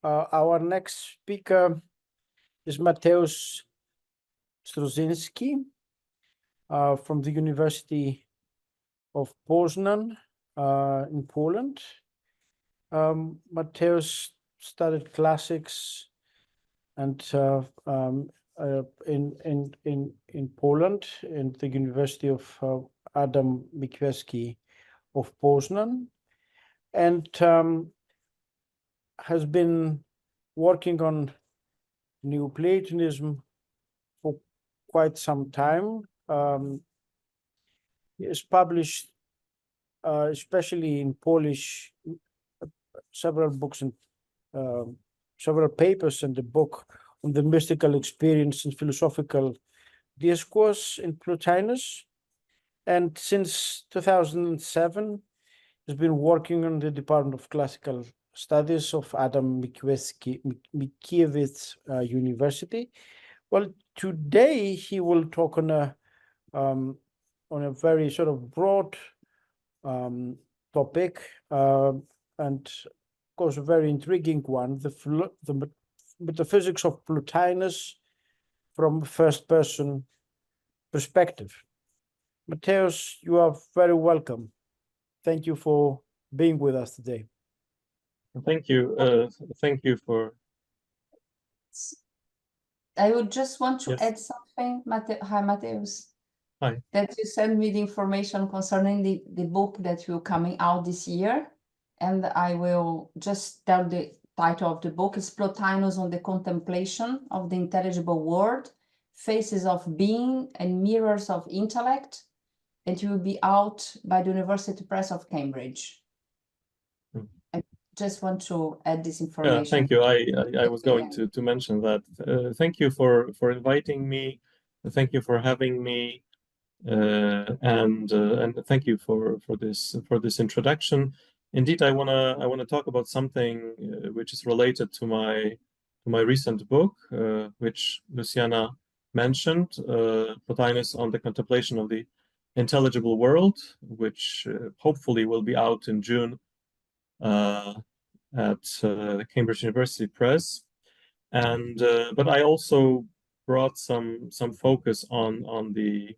Our next speaker is MATEUSZ STRÓżYńSKI from the University of Poznan in Poland. Mateusz studied classics and in Poland in the University of Adam Mickiewicz of Poznan, and has been working on Neoplatonism for quite some time. He has published, especially in Polish, several books and several papers, and the book on the mystical experience and philosophical discourse in Plotinus. And since 2007, he's been working on the Department of Classical Studies of Adam Mickiewicz University. Well, today he will talk on a very sort of broad topic, and of course a very intriguing one: the metaphysics of Plotinus from a first-person perspective. Mateusz, you are very welcome. Thank you for being with us today. Thank you. Thank you for. I would just want to Yes. add something. Hi, Mateusz. Hi. That you sent me the information concerning the book that will coming out this year. And I will just tell the title of the book is Plotinus on the Contemplation of the Intelligible World, Faces of Being and Mirrors of Intellect. It will be out by the University Press of Cambridge. I just want to add this information. Thank you. I was going to mention that. Thank you for inviting me. Thank you for having me, and thank you for this introduction. Indeed, I wanna talk about something which is related to my recent book, which Luciana mentioned, Plotinus on the Contemplation of the Intelligible World, which hopefully will be out in June at Cambridge University Press. And but I also brought some focus on the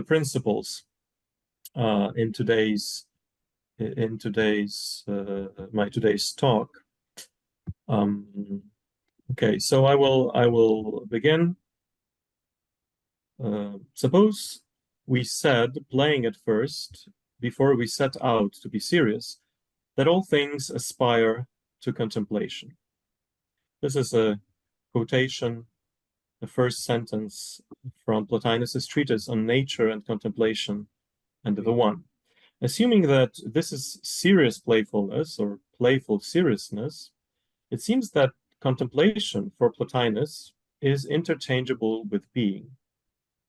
principles in today's my today's talk. Okay, so I will begin. Suppose we said, playing at first, before we set out to be serious, that all things aspire to contemplation. This is a quotation, the first sentence from Plotinus's treatise on nature and contemplation, and the one. Assuming that this is serious playfulness or playful seriousness, it seems that contemplation for Plotinus is interchangeable with being.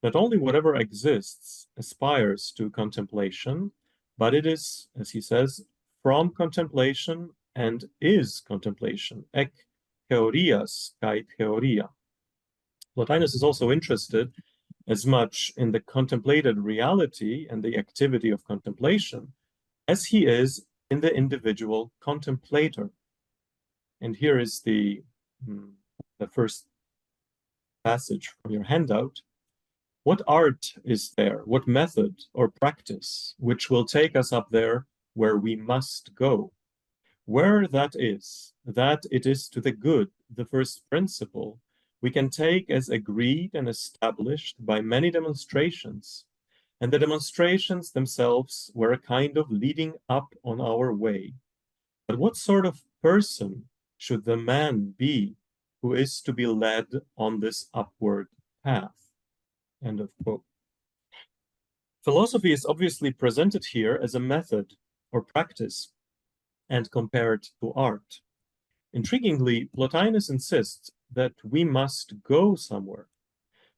Not only whatever exists aspires to contemplation, but it is, as he says, from contemplation and is contemplation, ek theorias kai theoria. Plotinus is also interested as much in the contemplated reality and the activity of contemplation as he is in the individual contemplator. And here is the first passage from your handout. What art is there, what method or practice which will take us up there where we must go? Where that it is to the good, the first principle, we can take as agreed and established by many demonstrations, and the demonstrations themselves were a kind of leading up on our way. But what sort of person should the man be who is to be led on this upward path? End of quote. Philosophy is obviously presented here as a method or practice and compared to art. Intriguingly, Plotinus insists that we must go somewhere.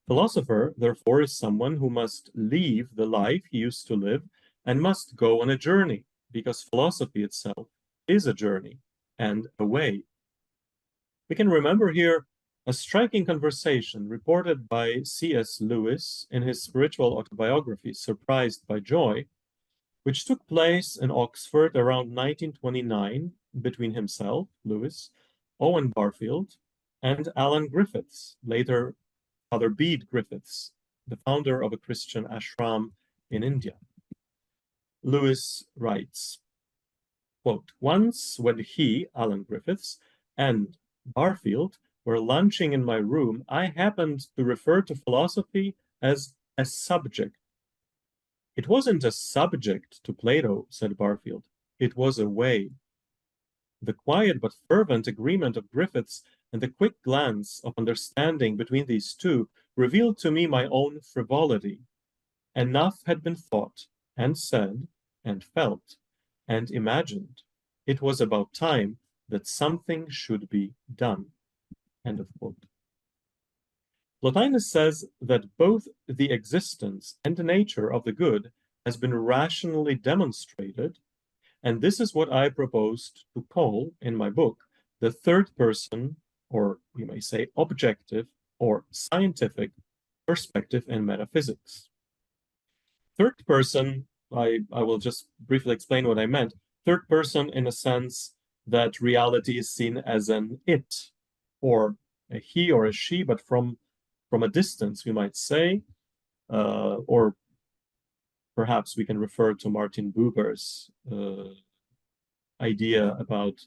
Philosopher, therefore, is someone who must leave the life he used to live and must go on a journey, because philosophy itself is a journey and a way. We can remember here a striking conversation reported by C.S. Lewis in his spiritual autobiography, Surprised by Joy, which took place in Oxford around 1929 between himself, Lewis, Owen Barfield, and Alan Griffiths, later Father Bede Griffiths, the founder of a Christian ashram in India. Lewis writes, quote, "Once when he, Alan Griffiths, and Barfield were lunching in my room, I happened to refer to philosophy as a subject. It wasn't a subject to Plato, said Barfield. It was a way. The quiet but fervent agreement of Griffiths and the quick glance of understanding between these two revealed to me my own frivolity. Enough had been thought and said and felt and imagined. It was about time that something should be done." End of quote. Plotinus says that both the existence and the nature of the good has been rationally demonstrated, and this is what I proposed to call in my book the third person, or we may say objective or scientific perspective in metaphysics. Third person, I will just briefly explain what I meant. Third person in a sense that reality is seen as an it, or a he or a she, but from a distance, we might say, or perhaps we can refer to Martin Buber's idea about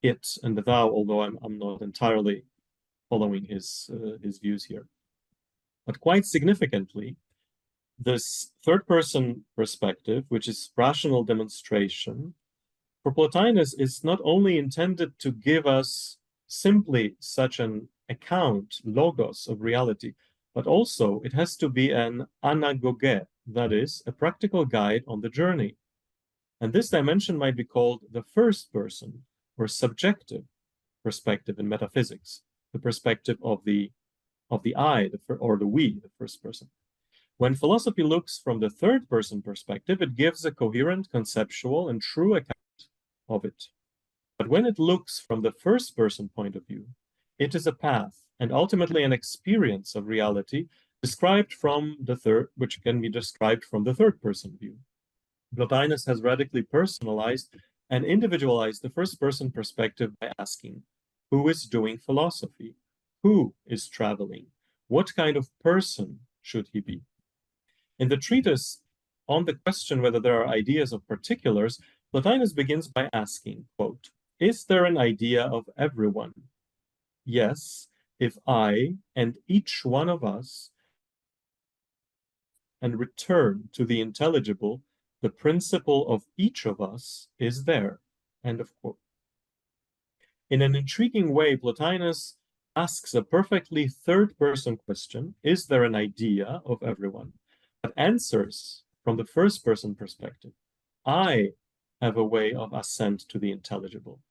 it and the thou, although I'm not entirely following his views here. But quite significantly, this third-person perspective, which is rational demonstration, for Plotinus is not only intended to give us simply such an account, logos, of reality, but also it has to be an anagoge, that is, a practical guide on the journey. And this dimension might be called the first person, or subjective perspective in metaphysics, the perspective of the I, or the we, the first person. When philosophy looks from the third person perspective, it gives a coherent, conceptual, and true account of it. But when it looks from the first person point of view, it is a path and ultimately an experience of reality described from the third, which can be described from the third person view. Plotinus has radically personalized and individualized the first person perspective by asking, who is doing philosophy? Who is traveling? What kind of person should he be? In the treatise on the question whether there are ideas of particulars, Plotinus begins by asking, quote, "Is there an idea of everyone? Yes, if I and each one of us and return to the intelligible, the principle of each of us is there." End of quote. In an intriguing way, Plotinus asks a perfectly third-person question, is there an idea of everyone? But answers from the first-person perspective. I have a way of ascent to the intelligible.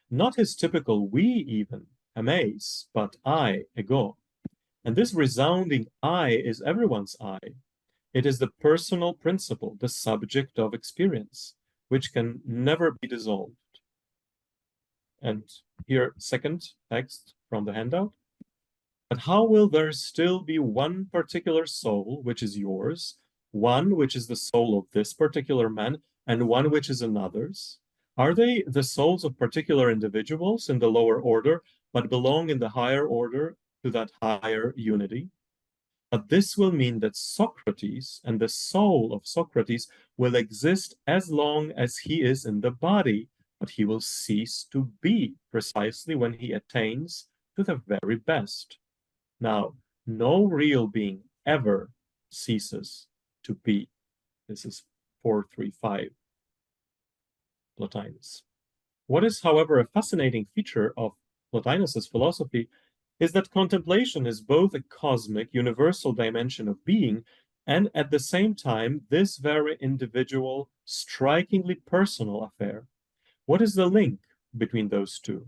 Not his typical we even, emeis, but I, ego. And this resounding I is everyone's I. It is the personal principle, the subject of experience, which can never be dissolved. And here, second text from the handout. But how will there still be one particular soul, which is yours, one which is the soul of this particular man, and one which is another's? Are they the souls of particular individuals in the lower order, but belong in the higher order to that higher unity? But this will mean that Socrates and the soul of Socrates will exist as long as he is in the body, but he will cease to be precisely when he attains to the very best. Now, no real being ever ceases to be. This is 435, Plotinus. What is, however, a fascinating feature of Plotinus's philosophy is that contemplation is both a cosmic, universal dimension of being, and at the same time, this very individual, strikingly personal affair. What is the link between those two?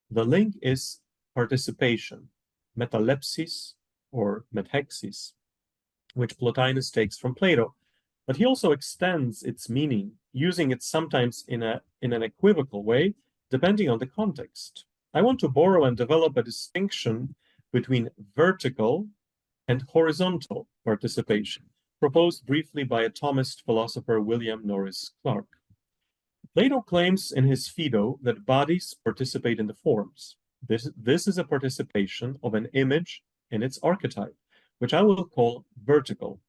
The link is participation, metalepsis or methexis, which Plotinus takes from Plato, but he also extends its meaning, using it sometimes in an equivocal way, depending on the context. I want to borrow and develop a distinction between vertical and horizontal participation, proposed briefly by a Thomist philosopher William Norris Clark. Plato claims in his Phaedo that bodies participate in the forms, This is a participation of an image in its archetype, which I will call vertical,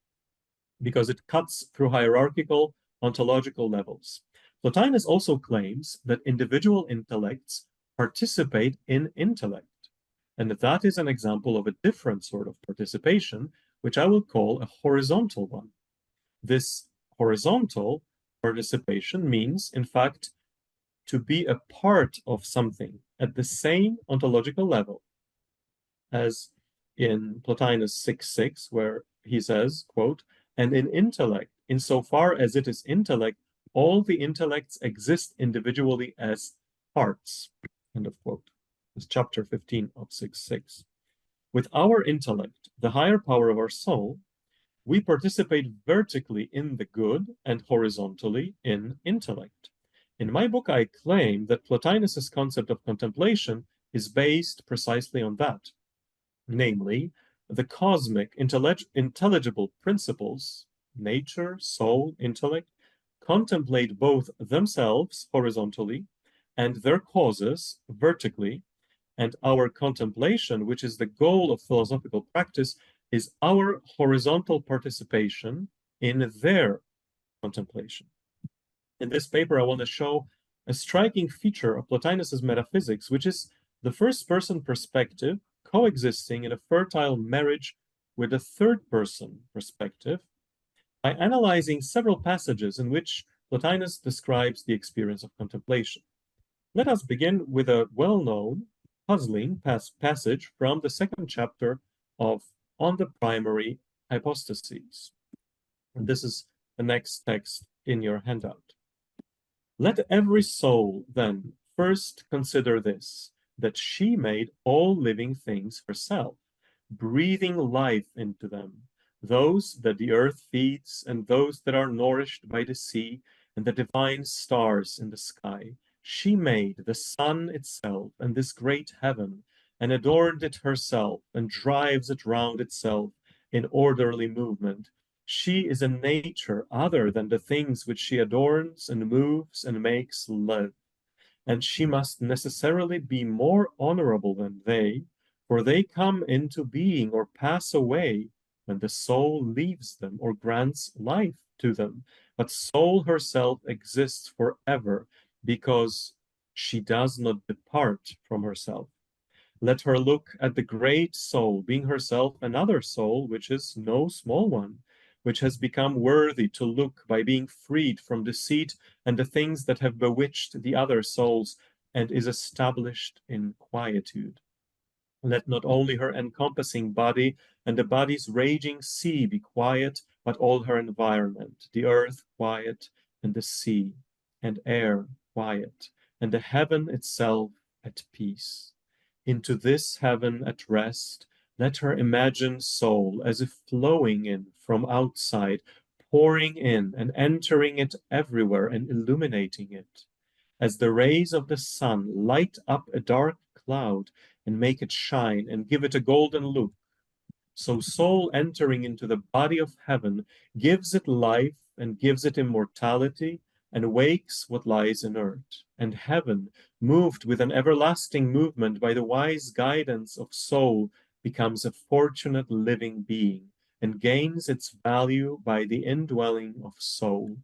because it cuts through hierarchical ontological levels. Plotinus also claims that individual intellects participate in intellect, and that is an example of a different sort of participation, which I will call a horizontal one. This horizontal participation means, in fact, to be a part of something at the same ontological level as in Plotinus 6:6, where he says, quote, and in intellect, insofar as it is intellect, all the intellects exist individually as parts, end of quote. It's chapter 15 of 6:6. With our intellect, the higher power of our soul, we participate vertically in the good and horizontally in intellect. In my book, I claim that Plotinus's concept of contemplation is based precisely on that, namely, the cosmic intelligible principles, nature, soul, intellect, contemplate both themselves horizontally and their causes vertically, and our contemplation, which is the goal of philosophical practice, is our horizontal participation in their contemplation. In this paper, I want to show a striking feature of Plotinus's metaphysics, which is the first-person perspective coexisting in a fertile marriage with a third-person perspective by analyzing several passages in which Plotinus describes the experience of contemplation. Let us begin with a well-known, puzzling passage from the second chapter of On the Primary Hypostases. And this is the next text in your handout. Let every soul, then, first consider this, that she made all living things herself, breathing life into them, those that the earth feeds, and those that are nourished by the sea, and the divine stars in the sky. She made the sun itself, and this great heaven, and adorned it herself, and drives it round itself in orderly movement. She is a nature other than the things which she adorns and moves and makes live. And she must necessarily be more honorable than they, for they come into being or pass away when the soul leaves them or grants life to them. But soul herself exists forever because she does not depart from herself. Let her look at the great soul, being herself another soul, which is no small one, which has become worthy to look by being freed from deceit and the things that have bewitched the other souls, and is established in quietude. Let not only her encompassing body and the body's raging sea be quiet, but all her environment, the earth quiet, and the sea and air quiet, and the heaven itself at peace. Into this heaven at rest, let her imagine soul as if flowing in from outside, pouring in and entering it everywhere and illuminating it. As the rays of the sun light up a dark cloud and make it shine and give it a golden look, so soul entering into the body of heaven gives it life and gives it immortality and wakes what lies inert. And heaven, moved with an everlasting movement by the wise guidance of soul, becomes a fortunate living being and gains its value by the indwelling of soul.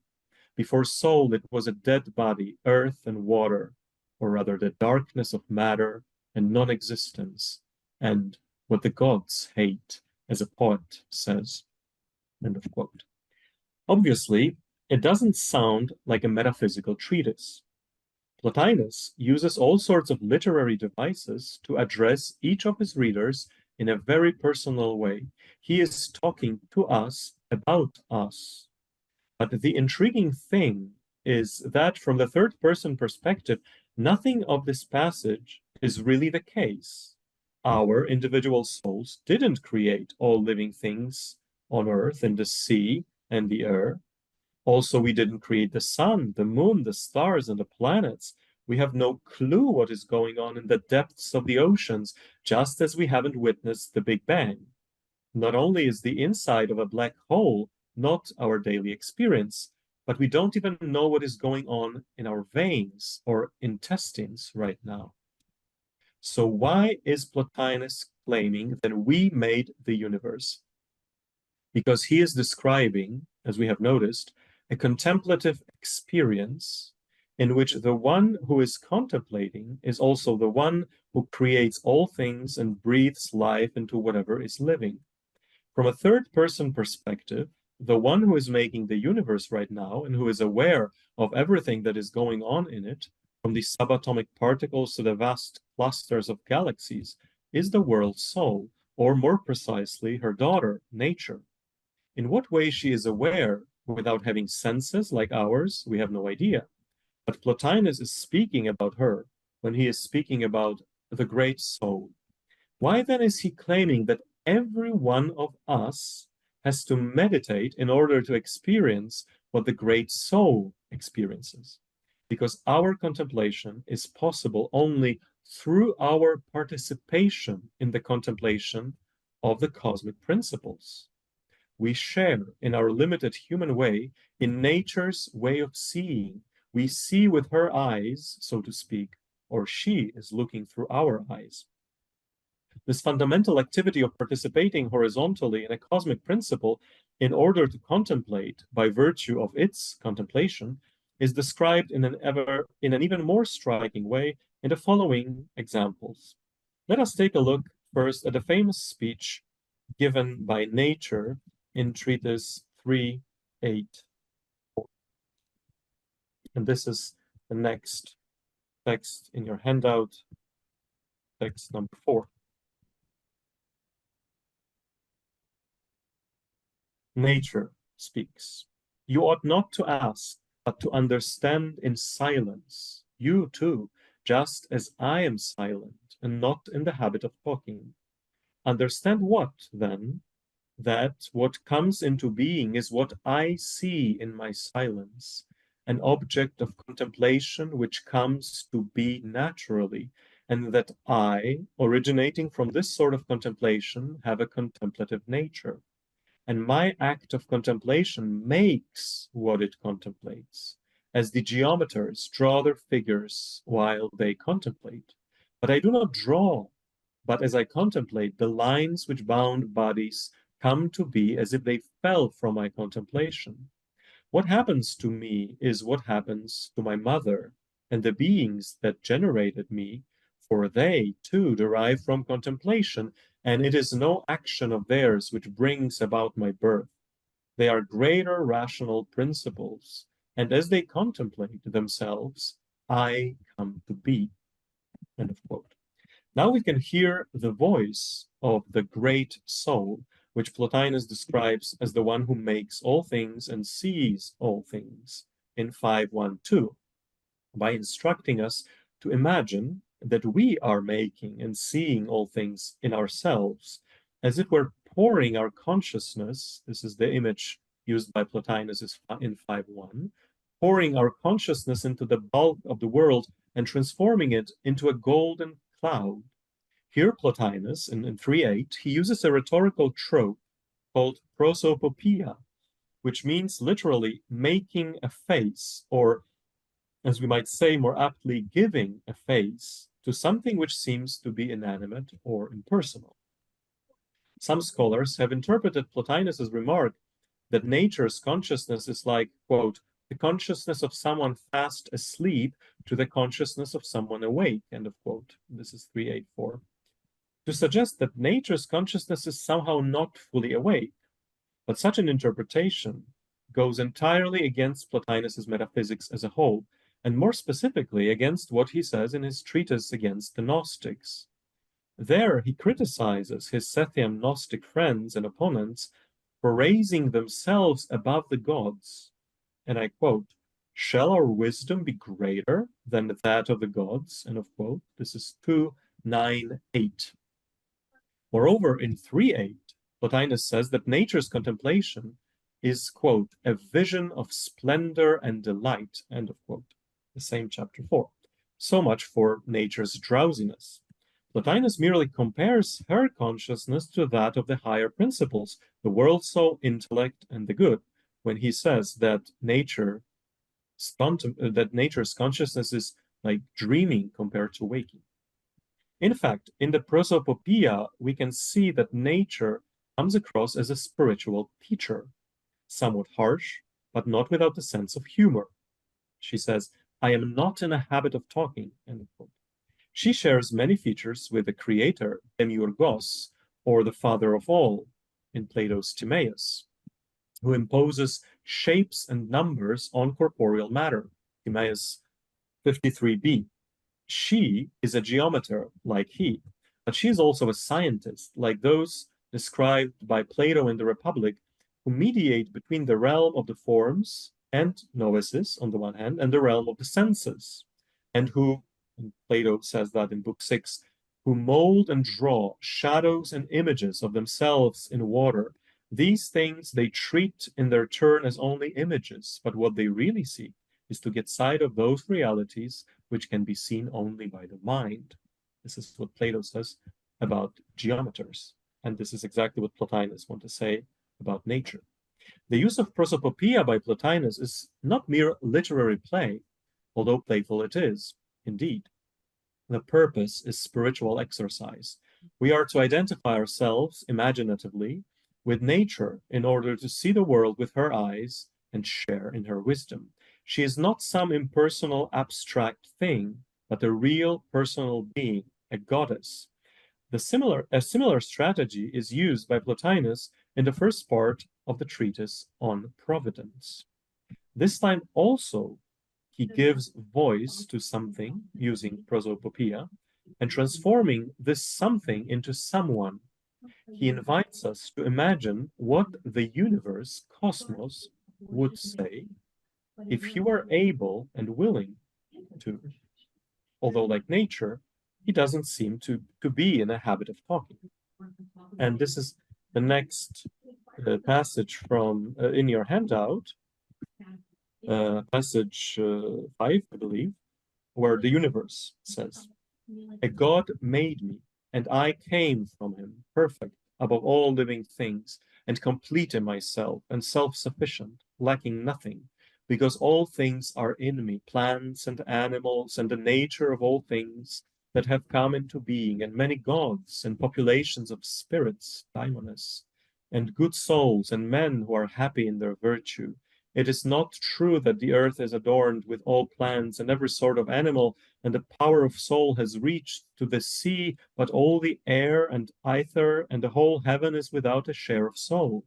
Before soul, it was a dead body, earth and water, or rather the darkness of matter and non-existence, and what the gods hate, as a poet says. End of quote. Obviously, it doesn't sound like a metaphysical treatise. Plotinus uses all sorts of literary devices to address each of his readers in a very personal way. He is talking to us about us. But the intriguing thing is that from the third-person perspective, nothing of this passage is really the case. Our individual souls didn't create all living things on earth and the sea and the air. Also, we didn't create the sun, the moon, the stars, and the planets. We have no clue what is going on in the depths of the oceans, just as we haven't witnessed the Big Bang. Not only is the inside of a black hole not our daily experience, but we don't even know what is going on in our veins or intestines right now. So why is Plotinus claiming that we made the universe? Because he is describing, as we have noticed, a contemplative experience in which the one who is contemplating is also the one who creates all things and breathes life into whatever is living. From a third-person perspective, the one who is making the universe right now and who is aware of everything that is going on in it, from the subatomic particles to the vast clusters of galaxies, is the world's soul, or more precisely, her daughter, nature. In what way she is aware without having senses like ours, we have no idea. But Plotinus is speaking about her when he is speaking about the great soul. Why then is he claiming that every one of us has to meditate in order to experience what the great soul experiences? Because our contemplation is possible only through our participation in the contemplation of the cosmic principles. We share in our limited human way in nature's way of seeing. We see with her eyes, so to speak, or she is looking through our eyes. This fundamental activity of participating horizontally in a cosmic principle in order to contemplate by virtue of its contemplation is described in an even more striking way in the following examples. Let us take a look first at a famous speech given by nature in treatise 3.8.4. And this is the next text in your handout, text number 4. Nature speaks. You ought not to ask, but to understand in silence. You too, just as I am silent and not in the habit of talking. Understand what, then? That what comes into being is what I see in my silence, an object of contemplation which comes to be naturally, and that I, originating from this sort of contemplation, have a contemplative nature. And my act of contemplation makes what it contemplates, as the geometers draw their figures while they contemplate. But I do not draw, but as I contemplate, the lines which bound bodies come to be as if they fell from my contemplation. What happens to me is what happens to my mother and the beings that generated me, for they too derive from contemplation, and it is no action of theirs which brings about my birth. They are greater rational principles, and as they contemplate themselves, I come to be. End of quote. Now we can hear the voice of the great soul, which Plotinus describes as the one who makes all things and sees all things in 5.1.2, by instructing us to imagine that we are making and seeing all things in ourselves, as if we're pouring our consciousness, this is the image used by Plotinus in 5.1, pouring our consciousness into the bulk of the world and transforming it into a golden cloud. Here Plotinus, in 3.8, he uses a rhetorical trope called prosopopeia, which means literally making a face, or as we might say more aptly, giving a face to something which seems to be inanimate or impersonal. Some scholars have interpreted Plotinus's remark that nature's consciousness is like, quote, the consciousness of someone fast asleep to the consciousness of someone awake, end of quote. This is 3.8.4. To suggest that nature's consciousness is somehow not fully awake. But such an interpretation goes entirely against Plotinus's metaphysics as a whole, and more specifically against what he says in his treatise against the Gnostics. There he criticizes his Sethian Gnostic friends and opponents for raising themselves above the gods. And I quote, shall our wisdom be greater than that of the gods? End of quote. This is 2.9.8. Moreover, in 3.8, Plotinus says that nature's contemplation is, quote, a vision of splendor and delight, end of quote. The same chapter 4. So much for nature's drowsiness. Plotinus merely compares her consciousness to that of the higher principles, the world soul, intellect, and the good, when he says that nature's consciousness is like dreaming compared to waking. In fact, in the prosopopoeia, we can see that nature comes across as a spiritual teacher, somewhat harsh, but not without a sense of humor. She says, "I am not in a habit of talking," end quote. She shares many features with the creator, Demiurgos, or the father of all, in Plato's Timaeus, who imposes shapes and numbers on corporeal matter, Timaeus 53b. She is a geometer like he, but she is also a scientist like those described by Plato in the Republic, who mediate between the realm of the forms and noesis on the one hand, and the realm of the senses, and who, and Plato says that in Book 6, who mold and draw shadows and images of themselves in water. These things they treat in their turn as only images, but what they really seek is to get sight of those realities which can be seen only by the mind. This is what Plato says about geometers, and this is exactly what Plotinus wants to say about nature. The use of prosopopoeia by Plotinus is not mere literary play, although playful it is, indeed. The purpose is spiritual exercise. We are to identify ourselves imaginatively with nature in order to see the world with her eyes and share in her wisdom. She is not some impersonal abstract thing, but a real personal being, a goddess. A similar strategy is used by Plotinus in the first part of the treatise on providence. This time also he gives voice to something using prosopopoeia and transforming this something into someone. He invites us to imagine what the universe, cosmos, would say if he were able and willing to. Although, like nature, he doesn't seem to be in a habit of talking. And this is the next passage from in your handout, passage 5, I believe, where the universe says, "A God made me, and I came from him, perfect above all living things, and complete in myself, and self-sufficient, lacking nothing, because all things are in me, plants and animals, and the nature of all things that have come into being, and many gods, and populations of spirits, daimones, and good souls, and men who are happy in their virtue. It is not true that the earth is adorned with all plants and every sort of animal, and the power of soul has reached to the sea, but all the air and ether and the whole heaven is without a share of soul.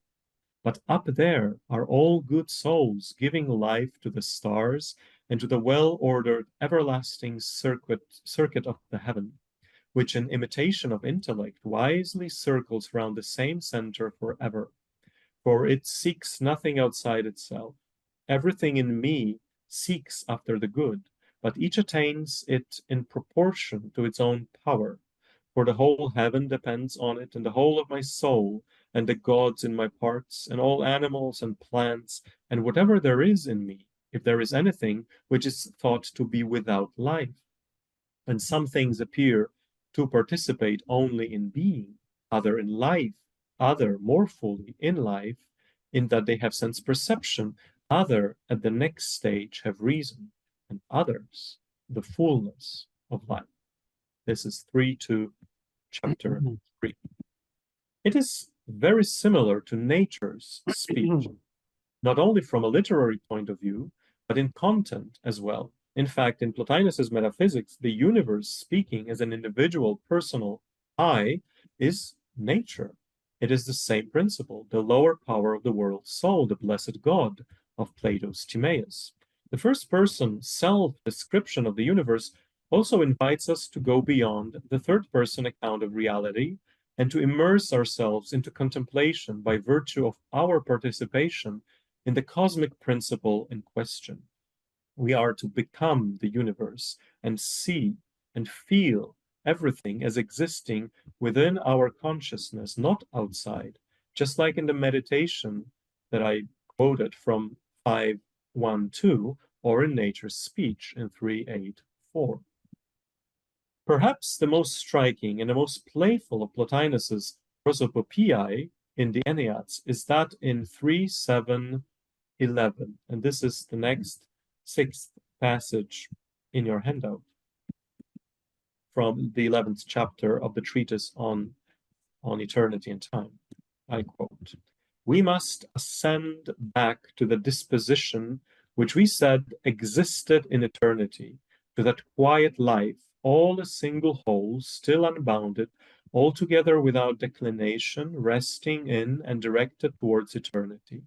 But up there are all good souls, giving life to the stars and to the well-ordered everlasting circuit of the heaven, which in imitation of intellect wisely circles round the same center forever. For it seeks nothing outside itself. Everything in me seeks after the good, but each attains it in proportion to its own power. For the whole heaven depends on it, and the whole of my soul, and the gods in my parts, and all animals and plants, and whatever there is in me, if there is anything which is thought to be without life. And some things appear to participate only in being, other in life, other more fully in life, in that they have sense perception, other at the next stage have reason, and others the fullness of life. This is 3:2, chapter 3. It is very similar to nature's speech, not only from a literary point of view, but in content as well. In fact, in Plotinus's Metaphysics, the universe speaking as an individual, personal I is nature. It is the same principle, the lower power of the world soul, the blessed God of Plato's Timaeus. The first person self-description of the universe also invites us to go beyond the third-person account of reality and to immerse ourselves into contemplation by virtue of our participation in the cosmic principle in question. We are to become the universe and see and feel everything as existing within our consciousness, not outside, just like in the meditation that I quoted from 5:1-2, or in nature's speech in 3:8-4. Perhaps the most striking and the most playful of Plotinus's prosopopoeiae in the Enneads is that in 3:7-11, and this is the next 6th passage in your handout. from the 11th chapter of the treatise on eternity and time. I quote, "We must ascend back to the disposition which we said existed in eternity, to that quiet life, all a single whole, still unbounded, altogether without declination, resting in and directed towards eternity.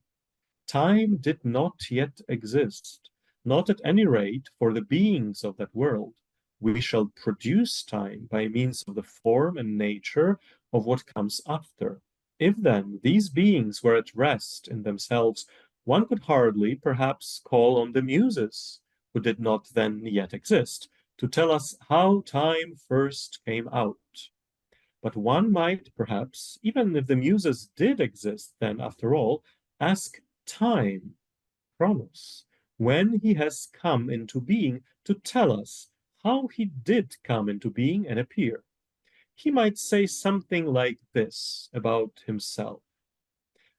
Time did not yet exist, not at any rate for the beings of that world. We shall produce time by means of the form and nature of what comes after. If then these beings were at rest in themselves, one could hardly, perhaps, call on the Muses, who did not then yet exist, to tell us how time first came out. But one might, perhaps, even if the Muses did exist then after all, ask time, Chronos, when he has come into being, to tell us how he did come into being and appear. He might say something like this about himself,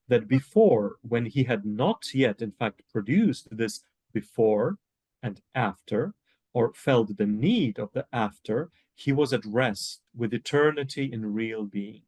that before, when he had not yet in fact produced this before and after, or felt the need of the after, he was at rest with eternity in real being.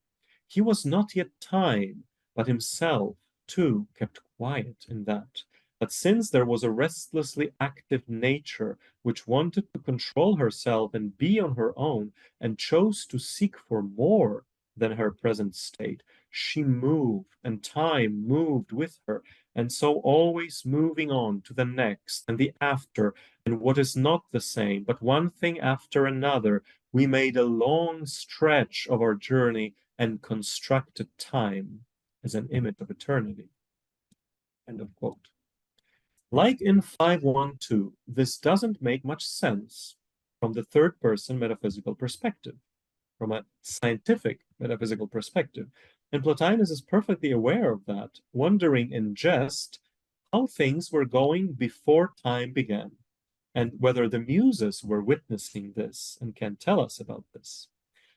He was not yet time, but himself too kept quiet in that. But since there was a restlessly active nature which wanted to control herself and be on her own, and chose to seek for more than her present state, she moved, and time moved with her, and so always moving on to the next and the after, and what is not the same, but one thing after another, we made a long stretch of our journey and constructed time as an image of eternity." End of quote. Like in 5.1.2, this doesn't make much sense from the third-person metaphysical perspective, from a scientific metaphysical perspective. And Plotinus is perfectly aware of that, wondering in jest how things were going before time began, and whether the Muses were witnessing this and can tell us about this.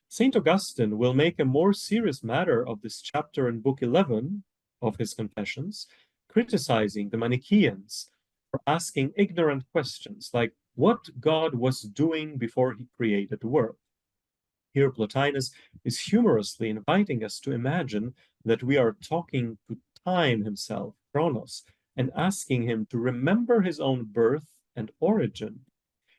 St. Augustine will make a more serious matter of this chapter in Book 11 of his Confessions, criticizing the Manichaeans for asking ignorant questions like what God was doing before he created the world. Here Plotinus is humorously inviting us to imagine that we are talking to time himself, Chronos, and asking him to remember his own birth and origin.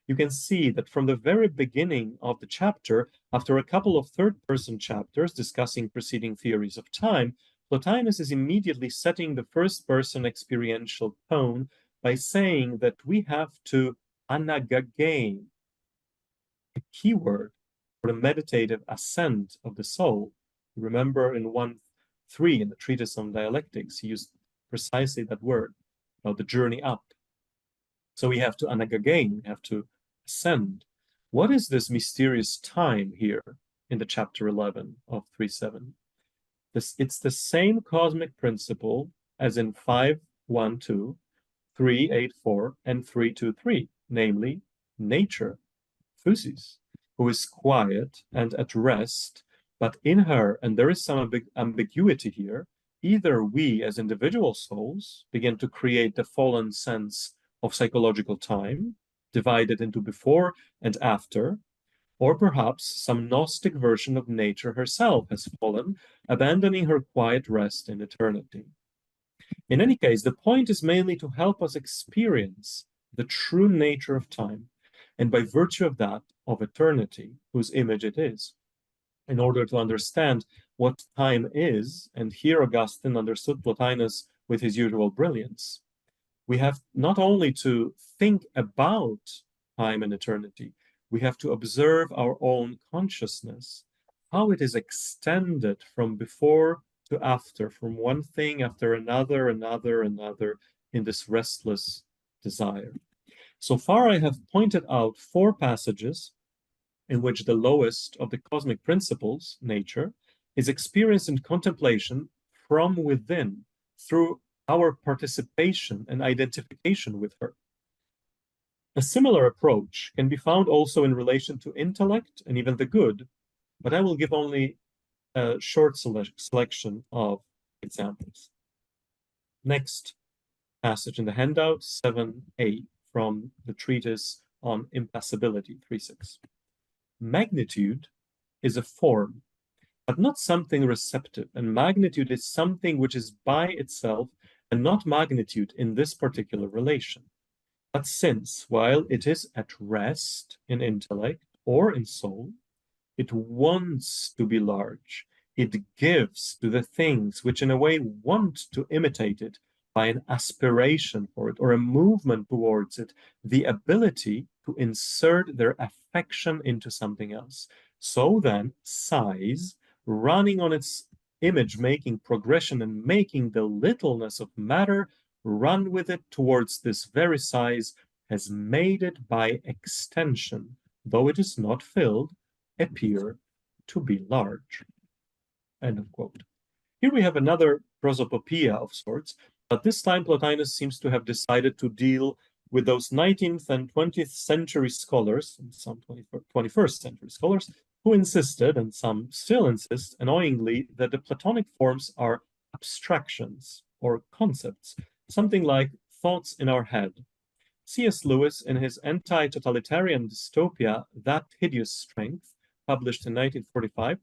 You can see that from the very beginning of the chapter, after a couple of third-person chapters discussing preceding theories of time, Plotinus is immediately setting the first-person experiential tone by saying that we have to anagagein, a keyword for the meditative ascent of the soul. Remember in 1.3 in the Treatise on Dialectics, he used precisely that word, about the journey up. So we have to anagagein, we have to ascend. What is this mysterious time here in the chapter 11 of 3.7? It's the same cosmic principle as in 5.1.2, 3.8.4, and 3.2.3, namely nature, physis, who is quiet and at rest, but in her, and there is some ambiguity here, either we as individual souls begin to create the fallen sense of psychological time, divided into before and after, or perhaps some Gnostic version of nature herself has fallen, abandoning her quiet rest in eternity. In any case, the point is mainly to help us experience the true nature of time, and by virtue of that, of eternity, whose image it is. In order to understand what time is, and here Augustine understood Plotinus with his usual brilliance, we have not only to think about time and eternity, we have to observe our own consciousness, how it is extended from before to after, from one thing after another, in this restless desire. So far, I have pointed out 4 passages in which the lowest of the cosmic principles, nature, is experienced in contemplation from within, through our participation and identification with her. A similar approach can be found also in relation to intellect and even the good, but I will give only a short selection of examples. Next passage in the handout, 7a, from the treatise on impassibility, 3.6. magnitude is a form, but not something receptive. And magnitude is something which is by itself and not magnitude in this particular relation. But since, while it is at rest in intellect or in soul, it wants to be large, it gives to the things which in a way want to imitate it by an aspiration for it or a movement towards it, the ability to insert their affection into something else. So then, size, running on its image-making progression and making the littleness of matter run with it towards this very size, has made it by extension, though it is not filled, appear to be large. End of quote. Here we have another prosopopoeia of sorts, but this time Plotinus seems to have decided to deal with those 19th and 20th century scholars, and some 21st century scholars, who insisted, and some still insist, annoyingly, that the Platonic forms are abstractions or concepts, something like thoughts in our head. C.S. Lewis, in his anti-totalitarian dystopia, That Hideous Strength, published in 1945,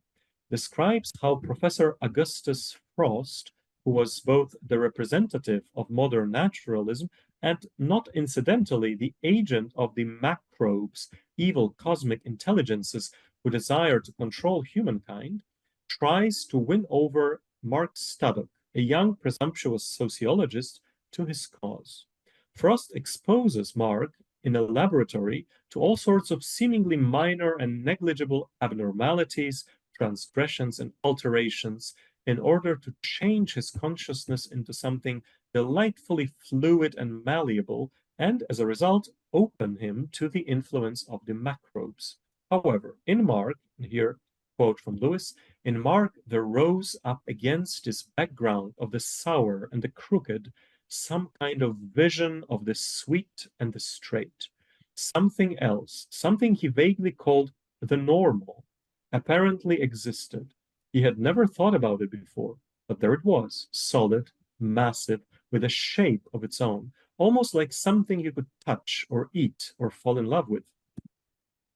describes how Professor Augustus Frost, who was both the representative of modern naturalism and, not incidentally, the agent of the macrobes, evil cosmic intelligences who desire to control humankind, tries to win over Mark Studdock, a young presumptuous sociologist, to his cause. Frost exposes Mark in a laboratory to all sorts of seemingly minor and negligible abnormalities, transgressions, and alterations in order to change his consciousness into something delightfully fluid and malleable, and as a result, open him to the influence of the macrobes. However, in Mark, and here quote from Lewis, in Mark there rose up against this background of the sour and the crooked some kind of vision of the sweet and the straight. Something else, something he vaguely called the normal, apparently existed. He had never thought about it before, but there it was, solid, massive, with a shape of its own, almost like something you could touch or eat or fall in love with.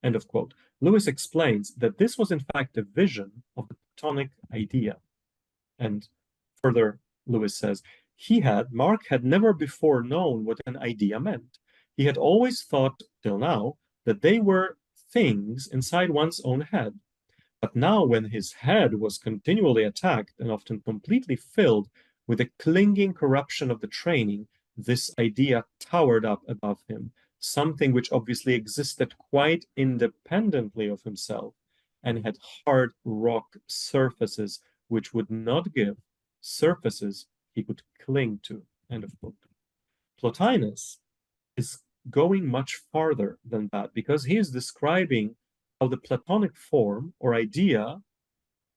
End of quote. Lewis explains that this was in fact a vision of the Platonic idea. And further, Lewis says, Mark had never before known what an idea meant. He had always thought, till now, that they were things inside one's own head. But now, when his head was continually attacked and often completely filled with the clinging corruption of the training, this idea towered up above him, something which obviously existed quite independently of himself and had hard rock surfaces which would not give, surfaces he could cling to. End of quote. Plotinus is going much farther than that because he is describing how the Platonic form or idea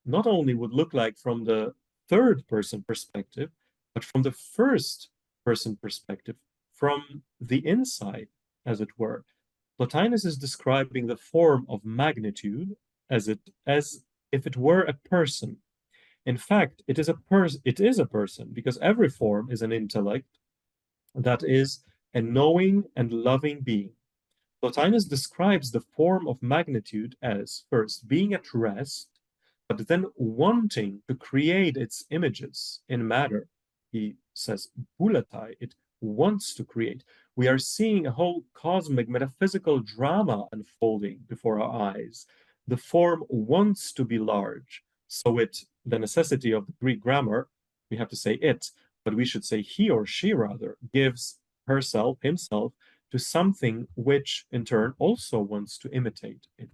not only would look like from the third person perspective, but from the first person perspective, from the inside, as it were. Plotinus is describing the form of magnitude as if it were a person. In fact, it is a person because every form is an intellect that is a knowing and loving being. Plotinus describes the form of magnitude as first being at rest, but then wanting to create its images in matter. He says, bouletai, it wants to create. We are seeing a whole cosmic metaphysical drama unfolding before our eyes. The form wants to be large. So the necessity of the Greek grammar, we have to say it, but we should say he or she rather, gives himself, to something which in turn also wants to imitate it.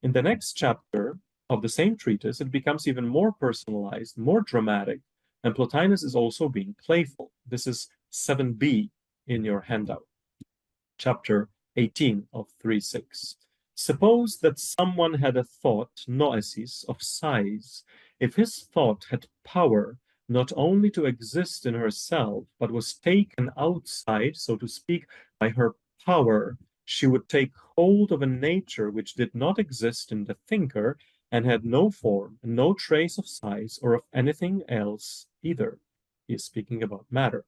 In the next chapter of the same treatise, it becomes even more personalized, more dramatic, and Plotinus is also being playful. This is 7b in your handout, chapter 18 of 3.6. Suppose that someone had a thought, noesis, of size. If his thought had power not only to exist in herself, but was taken outside, so to speak, by her power, she would take hold of a nature which did not exist in the thinker and had no form, no trace of size or of anything else either. He is speaking about matter.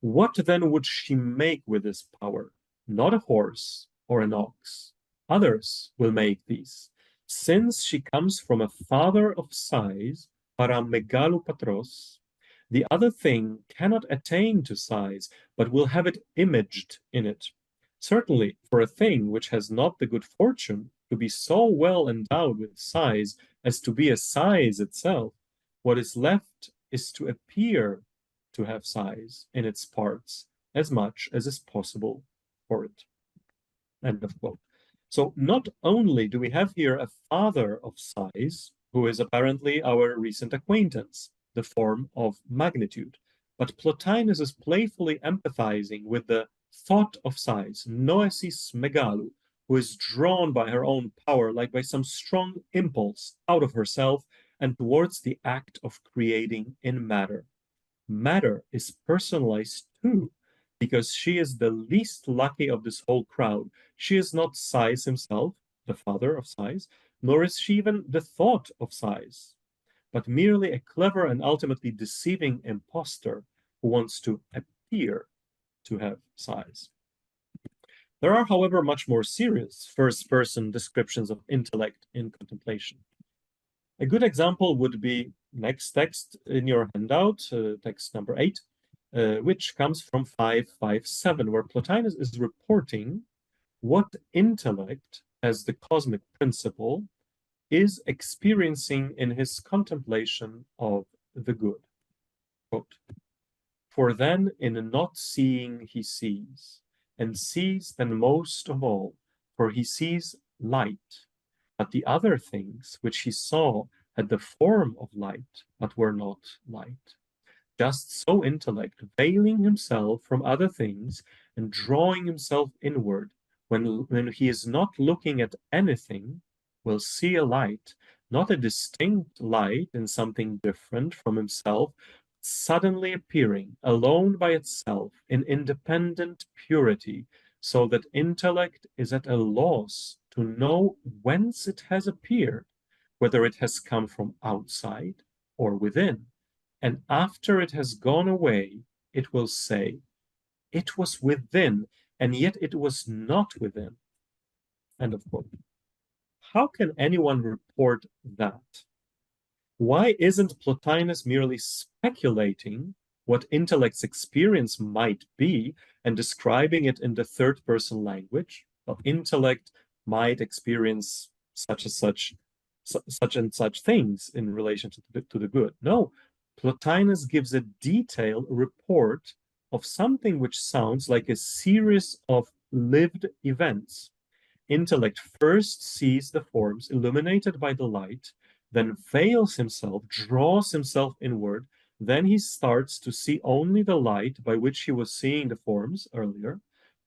What then would she make with this power? Not a horse or an ox, others will make these. Since she comes from a father of size, para megalopatros, the other thing cannot attain to size, but will have it imaged in it. Certainly, for a thing which has not the good fortune to be so well endowed with size as to be a size itself, what is left is to appear to have size in its parts as much as is possible for it. End of quote. So not only do we have here a father of size, who is apparently our recent acquaintance, the form of magnitude, but Plotinus is playfully empathizing with the thought of size, noesis megalou, who is drawn by her own power, like by some strong impulse out of herself and towards the act of creating in matter. Matter is personalized too, because she is the least lucky of this whole crowd. She is not size himself, the father of size, nor is she even the thought of size, but merely a clever and ultimately deceiving impostor who wants to appear to have size. There are, however, much more serious first-person descriptions of intellect in contemplation. A good example would be next text in your handout, text number 8, which comes from 557, where Plotinus is reporting what intellect, as the cosmic principle, is experiencing in his contemplation of the good. Quote, "For then in not seeing he sees, and sees then most of all, for he sees light, but the other things which he saw had the form of light, but were not light. Just so intellect, veiling himself from other things and drawing himself inward, when he is not looking at anything, will see a light, not a distinct light in something different from himself, suddenly appearing alone by itself in independent purity, so that intellect is at a loss to know whence it has appeared, whether it has come from outside or within. And after it has gone away, it will say, it was within, and yet it was not within." End of quote. How can anyone report that? Why isn't Plotinus merely speculating what intellect's experience might be and describing it in the third-person language? Well, intellect might experience such and such things in relation to the good. No, Plotinus gives a detailed report of something which sounds like a series of lived events. Intellect first sees the forms illuminated by the light, then veils himself, draws himself inward, then he starts to see only the light by which he was seeing the forms earlier,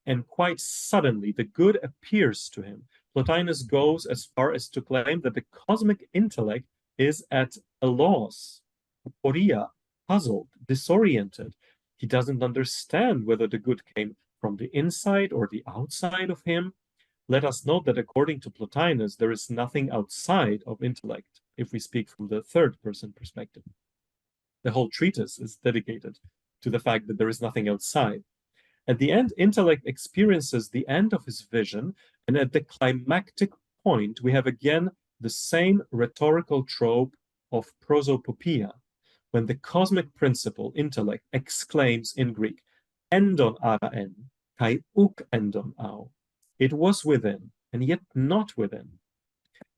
and quite suddenly the good appears to him. Plotinus goes as far as to claim that the cosmic intellect is at a loss, aporia, puzzled, disoriented. He doesn't understand whether the good came from the inside or the outside of him. Let us note that according to Plotinus, there is nothing outside of intellect, if we speak from the third-person perspective. The whole treatise is dedicated to the fact that there is nothing outside. At the end, intellect experiences the end of his vision, and at the climactic point, we have again the same rhetorical trope of prosopopeia, when the cosmic principle, intellect, exclaims in Greek, endon ara en, kai uk endon au. It was within, and yet not within.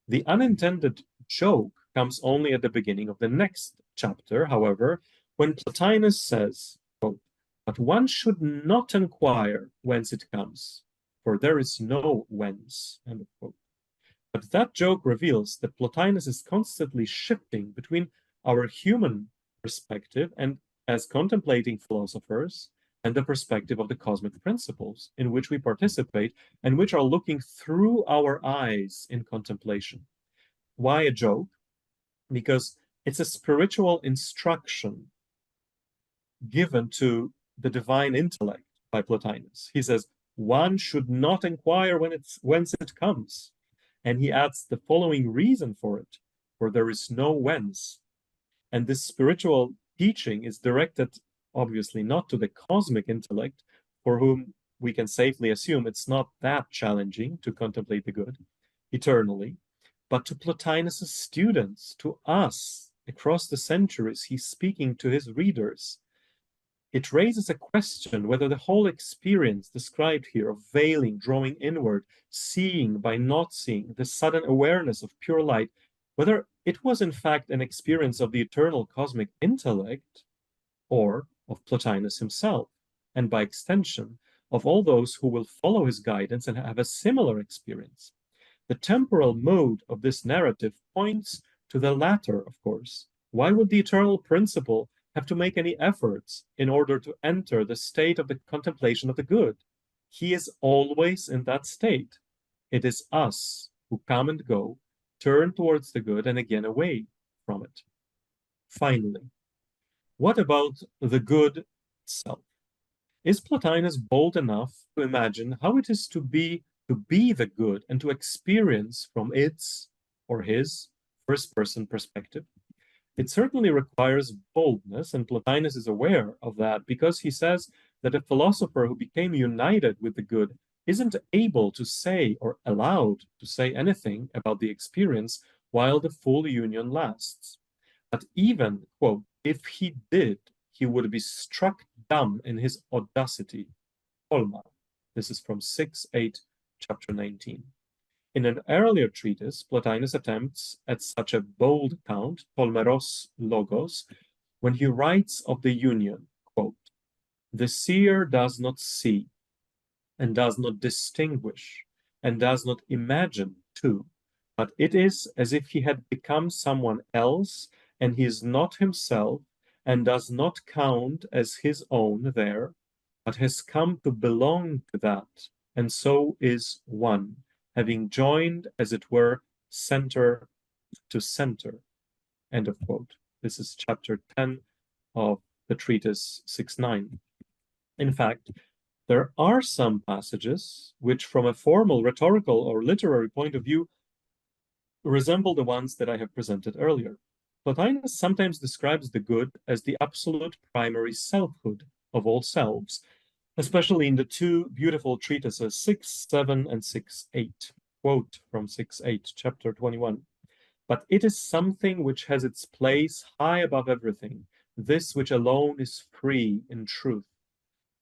The unintended joke comes only at the beginning of the next chapter, however, when Plotinus says, quote, "But one should not inquire whence it comes, for there is no whence." End of quote. But that joke reveals that Plotinus is constantly shifting between our human perspective and as contemplating philosophers and the perspective of the cosmic principles in which we participate and which are looking through our eyes in contemplation. Why a joke? Because it's a spiritual instruction given to the divine intellect by Plotinus. He says, one should not inquire whence it comes. And he adds the following reason for it, for there is no whence. And this spiritual teaching is directed, obviously, not to the cosmic intellect, for whom we can safely assume it's not that challenging to contemplate the good eternally. But to Plotinus's students, to us, across the centuries, he's speaking to his readers. It raises a question whether the whole experience described here of veiling, drawing inward, seeing by not seeing, the sudden awareness of pure light, whether it was in fact an experience of the eternal cosmic intellect or of Plotinus himself, and by extension, of all those who will follow his guidance and have a similar experience. The temporal mode of this narrative points to the latter, of course. Why would the eternal principle have to make any efforts in order to enter the state of the contemplation of the good? He is always in that state. It is us who come and go, turn towards the good and again away from it. Finally, what about the good itself? Is Plotinus bold enough to imagine how it is to be the good and to experience from its or his first-person perspective? It certainly requires boldness, and Plotinus is aware of that because he says that a philosopher who became united with the good isn't able to say or allowed to say anything about the experience while the full union lasts. But even, quote, if he did, he would be struck dumb in his audacity. Holma. This is from 6.8, chapter 19. In an earlier treatise, Plotinus attempts at such a bold account, Tolmeros Logos, when he writes of the union, quote, the seer does not see, and does not distinguish, and does not imagine too, but it is as if he had become someone else, and he is not himself, and does not count as his own there, but has come to belong to that, and so is one, having joined, as it were, center to center. End of quote. This is chapter 10 of the treatise 6.9. In fact, there are some passages which, from a formal, rhetorical, or literary point of view, resemble the ones that I have presented earlier. Plotinus sometimes describes the good as the absolute primary selfhood of all selves, especially in the two beautiful treatises 6.7 and 6.8. Quote from 6.8, chapter 21. But it is something which has its place high above everything, this which alone is free in truth,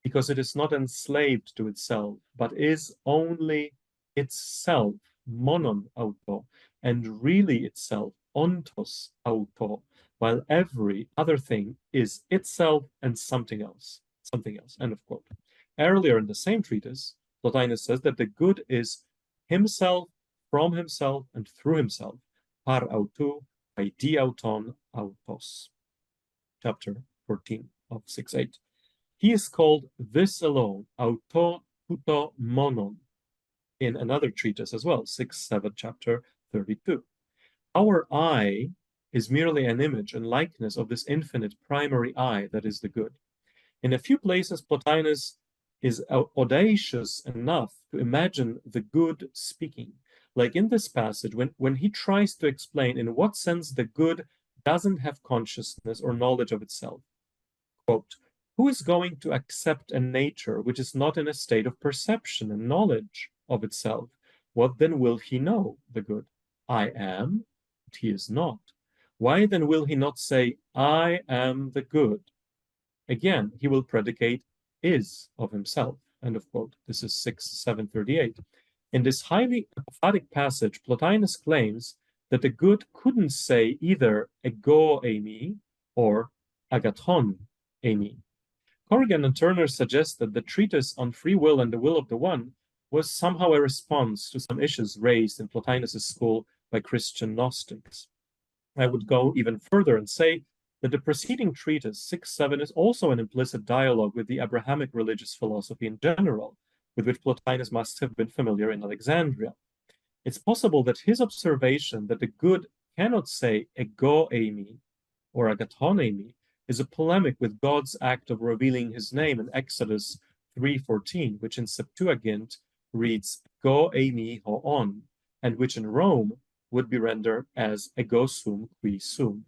because it is not enslaved to itself, but is only itself, monon auto, and really itself, ontos auto, while every other thing is itself and something else, end of quote. Earlier in the same treatise, Plotinus says that the good is himself, from himself, and through himself, par autou, by di auton autos. Chapter 14 of 6.8. He is called this alone, auto tuto monon, in another treatise as well, 6.7, chapter 32. Our I is merely an image and likeness of this infinite primary I that is the good. In a few places, Plotinus is audacious enough to imagine the good speaking, like in this passage when he tries to explain in what sense the good doesn't have consciousness or knowledge of itself. Quote, who is going to accept a nature which is not in a state of perception and knowledge of itself? What then will he know, the good? I am, but he is not. Why then will he not say, I am the good? Again, he will predicate is of himself. End of quote. This is 6.738. In this highly apophatic passage, Plotinus claims that the good couldn't say either ego eimi or agathon eimi. Corrigan and Turner suggest that the treatise on free will and the will of the one was somehow a response to some issues raised in Plotinus' school by Christian Gnostics. I would go even further and say that the preceding treatise, 6.7, is also an implicit dialogue with the Abrahamic religious philosophy in general, with which Plotinus must have been familiar in Alexandria. It's possible that his observation that the good cannot say ego eimi or agathon eimi is a polemic with God's act of revealing his name in Exodus 3:14, which in Septuagint reads ego eimi hoon, and which in Rome would be rendered as ego sum qui sum.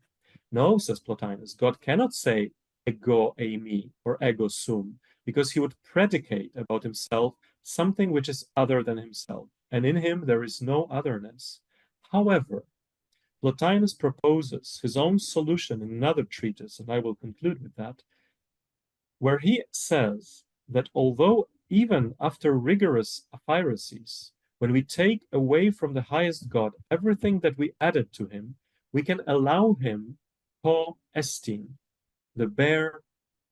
No, says Plotinus, God cannot say ego eimi or ego sum, because he would predicate about himself something which is other than himself, and in him there is no otherness. However, Plotinus proposes his own solution in another treatise, and I will conclude with that, where he says that although even after rigorous aphyracies, when we take away from the highest God everything that we added to him, we can allow him to estin, the bare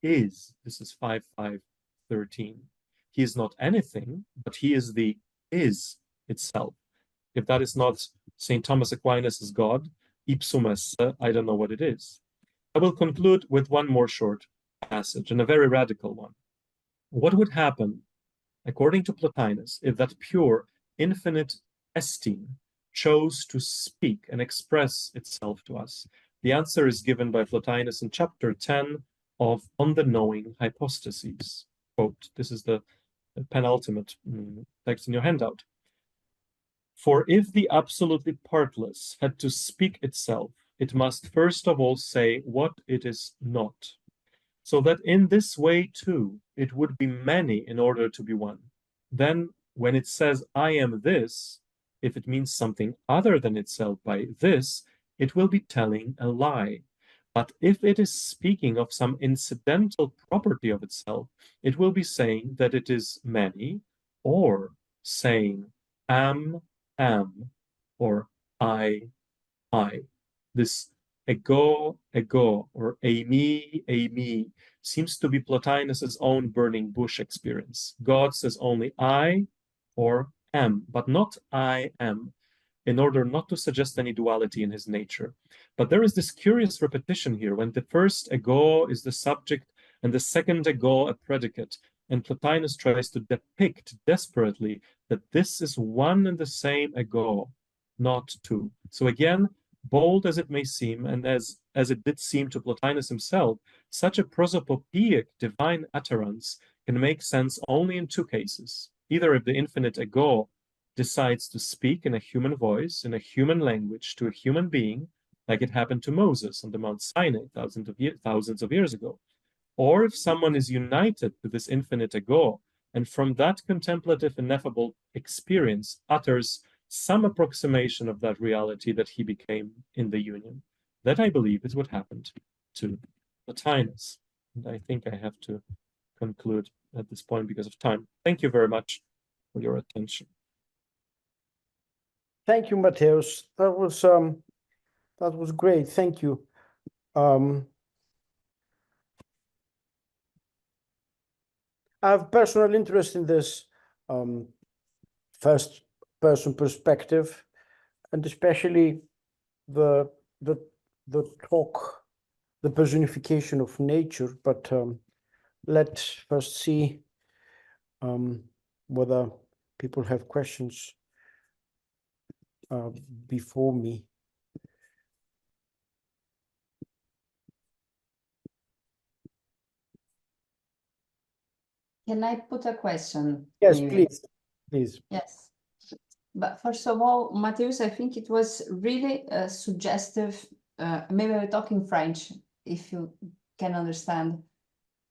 is. This is 5.5.13. He is not anything, but he is the is itself. If that is not St. Thomas Aquinas' God, ipsum esse, I don't know what it is. I will conclude with one more short passage, and a very radical one. What would happen, according to Plotinus, if that pure, infinite estin chose to speak and express itself to us? The answer is given by Plotinus in chapter 10 of On the Knowing Hypostases. Quote, this is the penultimate text in your handout. For if the absolutely partless had to speak itself, it must first of all say what it is not, so that in this way too it would be many in order to be one. Then when it says I am this, if it means something other than itself by this, it will be telling a lie. But if it is speaking of some incidental property of itself, it will be saying that it is many, or saying am, or I. This ego, or eimi, seems to be Plotinus's own burning bush experience. God says only I or am, but not I am, in order not to suggest any duality in his nature. But there is this curious repetition here, when the first ego is the subject and the second ego a predicate, and Plotinus tries to depict desperately that this is one and the same ego, not two. So again, bold as it may seem, and as it did seem to Plotinus himself, such a prosopopoeic divine utterance can make sense only in two cases. Either if the infinite ego decides to speak in a human voice, in a human language, to a human being, like it happened to Moses on the Mount Sinai thousands of years ago, or if someone is united to this infinite ego, and from that contemplative, ineffable experience utters some approximation of that reality that he became in the union. That, I believe, is what happened to Plotinus. And I think I have to conclude at this point because of time. Thank you very much for your attention. Thank you, MATEUSZ. That was great. Thank you. I have personal interest in this first person perspective, and especially the talk, the personification of nature. But let's first see whether people have questions before me. Can I put a question? Yes, maybe? please. Yes. But first of all, MATEUSZ, I think it was really suggestive. Maybe we're talking French, if you can understand.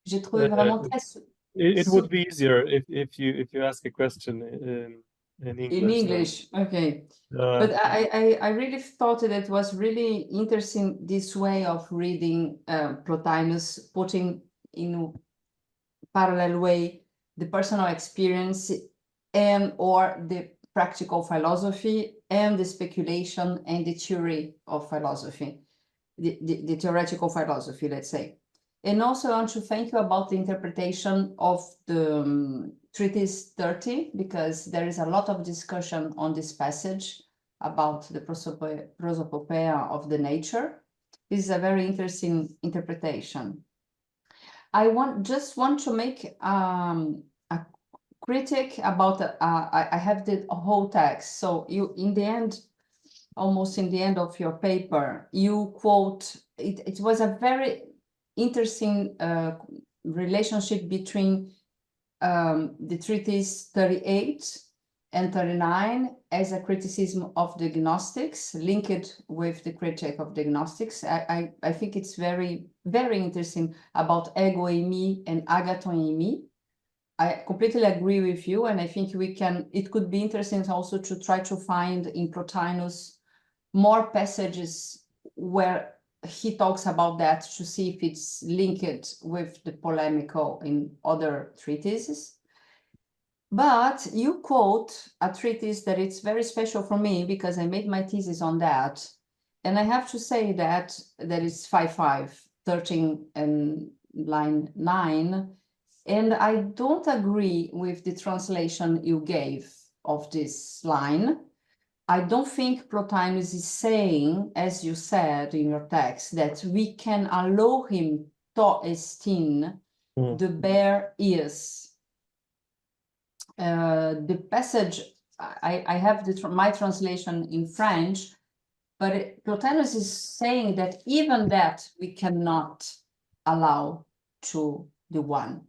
J'ai trouvé vraiment très. It would be easier if you ask a question in English. In English, okay. But I really thought that it was really interesting, this way of reading Plotinus, putting in parallel way the personal experience and or the practical philosophy and the speculation and the theory of philosophy, the theoretical philosophy, let's say. And also I want to thank you about the interpretation of the Treatise 30, because there is a lot of discussion on this passage about the prosopopoeia of the nature. This is a very interesting interpretation. I just want to make a critic about I have the whole text. So you, in the end, almost in the end of your paper, you quote, it was a very interesting relationship between the treatise 38 and 39 as a criticism of the Gnostics, linked with the critique of the Gnostics. I think it's very, very interesting about ego eimi and agathon eimi. I completely agree with you, and I think it could be interesting also to try to find in Plotinus more passages where he talks about that, to see if it's linked with the polemical in other treatises. But you quote a treatise that it's very special for me because I made my thesis on that. And I have to say that is 13 and line 9. And I don't agree with the translation you gave of this line. I don't think Plotinus is saying, as you said in your text, that we can allow him to esteem the bare is. The passage, I have my translation in French, but Plotinus is saying that even that we cannot allow to the one.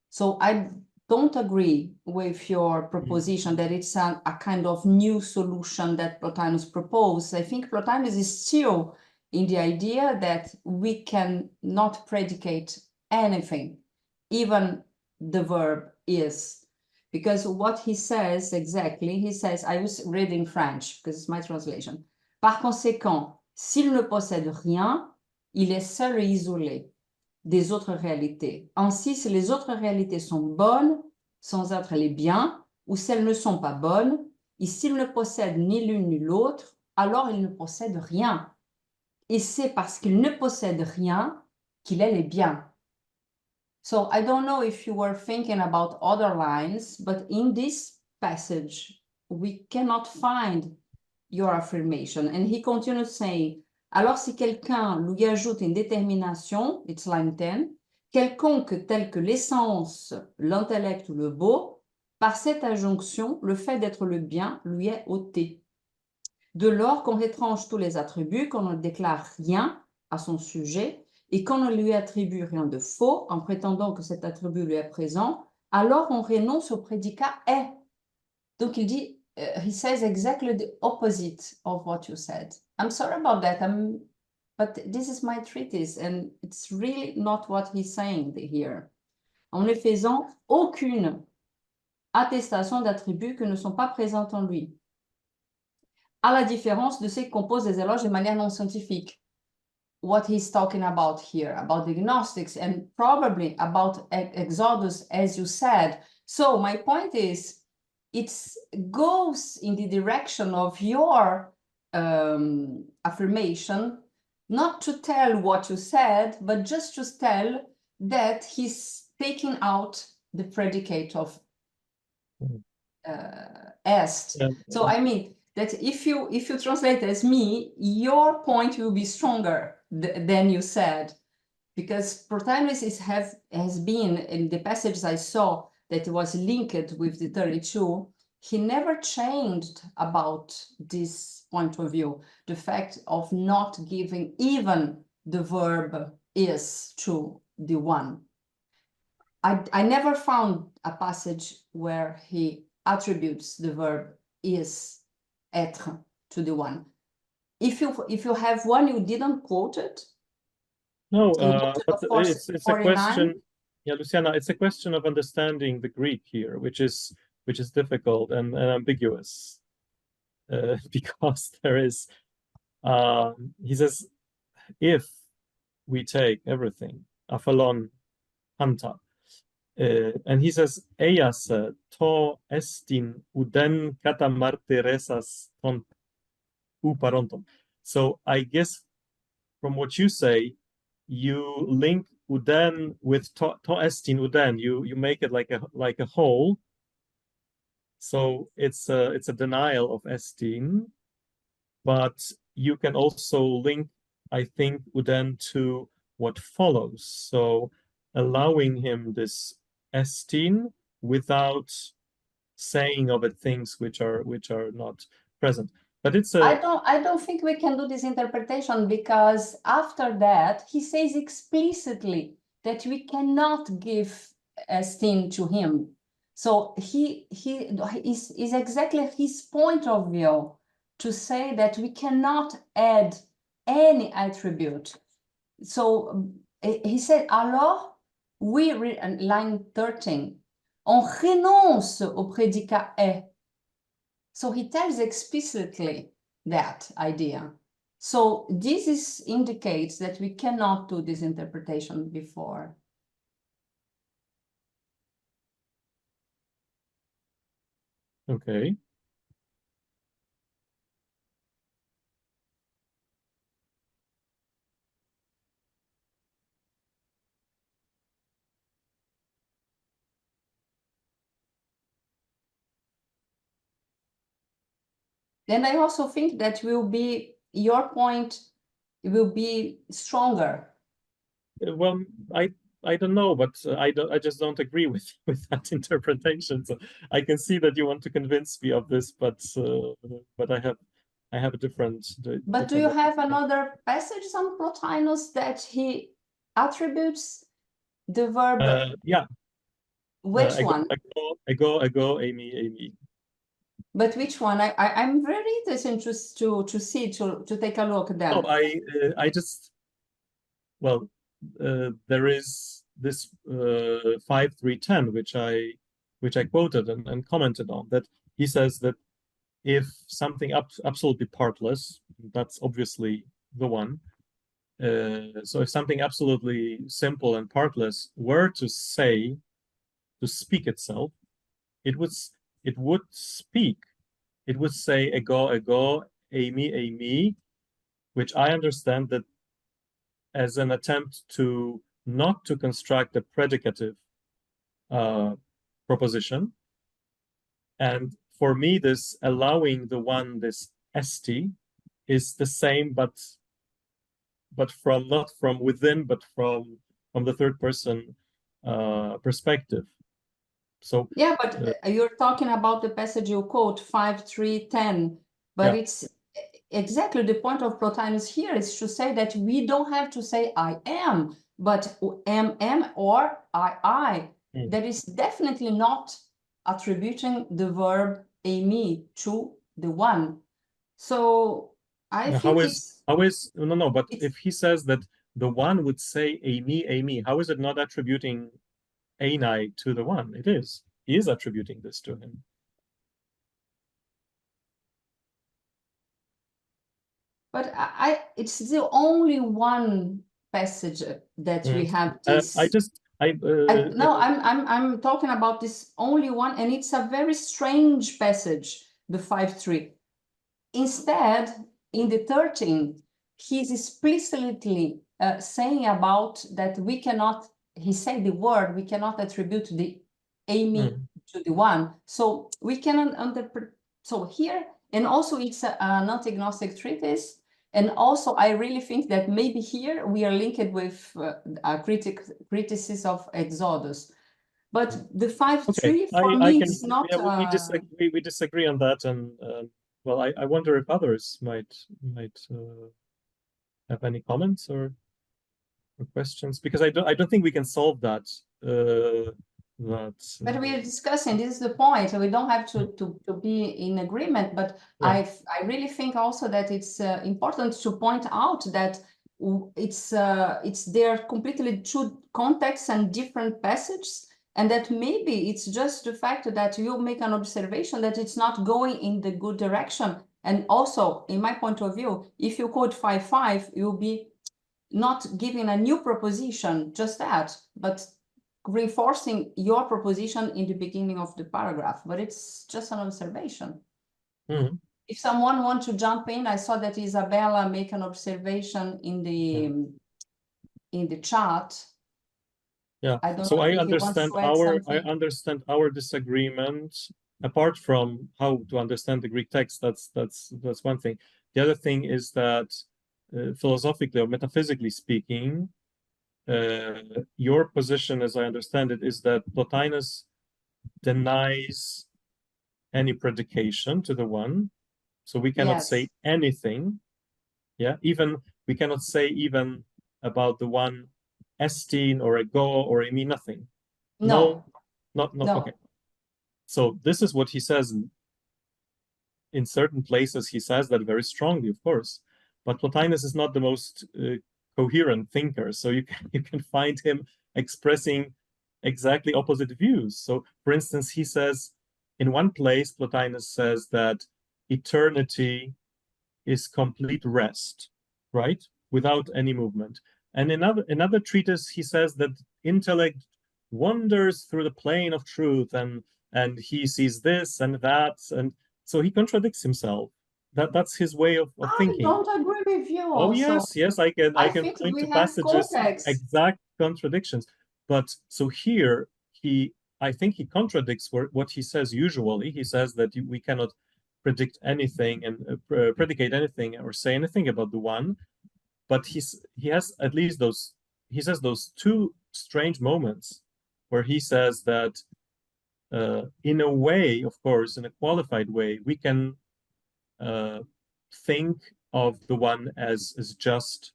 So I don't agree with your proposition that it's a kind of new solution that Plotinus proposed. I think Plotinus is still in the idea that we can not predicate anything, even the verb is. Because what he says exactly, he says, I was reading French, because it's my translation. Par conséquent, s'il ne possède rien, il est seul et isolé des autres réalités. Ainsi, si les autres réalités sont bonnes, sans être les biens, ou si elles ne sont pas bonnes, et s'il ne possède ni l'une ni l'autre, alors il ne possède rien. Et c'est parce qu'il ne possède rien qu'il est les biens. So I don't know if you were thinking about other lines, but in this passage, we cannot find your affirmation. And he continues saying, alors si quelqu'un lui ajoute une détermination, it's line 10, quelconque telle que l'essence, l'intellect ou le beau, par cette adjonction, le fait d'être le bien lui est ôté. De lors qu'on retranche tous les attributs, qu'on ne déclare rien à son sujet, et qu'on ne lui attribue rien de faux en prétendant que cet attribut lui est présent, alors on renonce au prédicat est. Donc il dit, he says exactly the opposite of what you said. I'm sorry about that, but this is my treatise and it's really not what he's saying here. En ne faisant aucune attestation d'attributs que ne sont pas présents en lui, à la différence de ceux qui composent des éloges de manière non scientifique. What he's talking about here, about the Gnostics and probably about Exodus, as you said. So my point is, it goes in the direction of your affirmation, not to tell what you said, but just to tell that he's taking out the predicate of est. So I mean, that if you translate as me, your point will be stronger than you said, because Plotinus has been, in the passages I saw that was linked with the 32, he never changed about this point of view, the fact of not giving even the verb is to the one. I never found a passage where he attributes the verb is, être, to the one. If you have one, you didn't quote it. No, but it's a question. Yeah, Luciana, it's a question of understanding the Greek here, which is difficult and ambiguous, because there is. He says, if we take everything, aphalon hanta, and he says, eias to estin uden kata martyresas ton uparonton. So I guess from what you say, you link uden with to estin uden. You make it like a whole. So it's a denial of estin, but you can also link, I think, uden to what follows. So allowing him this estin without saying of it things which are not present. But it's I don't think we can do this interpretation, because after that he says explicitly that we cannot give esteem to him. So he is exactly his point of view to say that we cannot add any attribute. So he said, alors we read line 13. On renonce au prédicat est. So he tells explicitly that idea. So this indicates that we cannot do this interpretation before. Okay. Then I also think that your point will be stronger. Well, I don't know, but I just don't agree with that interpretation. So I can see that you want to convince me of this, but I have a different. But do you have another passage on Plotinus that he attributes the verb? Yeah. Which one? Ago, Amy. But which one? I'm very interested to see, to take a look at that. Oh, I just, well, there is this 5.3.10 which I quoted and commented on, that he says that if something absolutely partless, that's obviously the one. So if something absolutely simple and partless were to speak itself, it would speak. It would say ego, Amy, which I understand that as an attempt not to construct a predicative proposition. And for me, this allowing the one, this st, is the same, but from not from within, but from the third person perspective. So yeah, but you're talking about the passage you quote 5.3.10, but yeah. It's exactly the point of Plotinus here is to say that we don't have to say I am, but am or I. That is definitely not attributing the verb me to the one. So I think but if he says that the one would say me, how is it not attributing Ani to the one? It is. He is attributing this to him. But it's the only one passage that we have this. I'm talking about this only one, and it's a very strange passage, the 5.3. Instead, in the 13, he's explicitly saying about that we cannot. He said the word, we cannot attribute the Amy to the one. So we cannot so here, and also it's a non-agnostic treatise. And also I really think that maybe here we are linked with a criticism of Exodus. But the 5.3 for me is not... Yeah, we disagree on that. And well, I wonder if others might have any comments or questions, because I don't think we can solve that. But we are discussing. This is the point. So we don't have to be in agreement. But yeah. I really think also that it's important to point out that it's their completely two contexts and different passages, and that maybe it's just the fact that you make an observation that it's not going in the good direction. And also, in my point of view, if you quote 5.5, you'll be not giving a new proposition, just that, but reinforcing your proposition in the beginning of the paragraph. But it's just an observation. Mm-hmm. If someone wants to jump in, I saw that Isabella make an observation in the chat. Yeah. So I understand our disagreement. Apart from how to understand the Greek text, that's one thing. The other thing is that philosophically or metaphysically speaking, your position, as I understand it, is that Plotinus denies any predication to the one, so we cannot say anything. Yeah, even we cannot say even about the one estin or ego or emi, nothing. No. Okay. So this is what he says. In certain places, he says that very strongly, of course. But Plotinus is not the most coherent thinker, so you can find him expressing exactly opposite views. So, for instance, he says, in one place, Plotinus says that eternity is complete rest, right? Without any movement. And in another treatise, he says that intellect wanders through the plane of truth, and he sees this and that, and so he contradicts himself. That's his way of thinking. I don't agree with you. Oh also. yes, I can think point we to have passages, context. exact contradictions. But so here I think he contradicts what he says usually. He says that we cannot predict anything and predicate anything or say anything about the one. But he has at least he says those two strange moments where he says that in a way, of course, in a qualified way, we can think of the one as just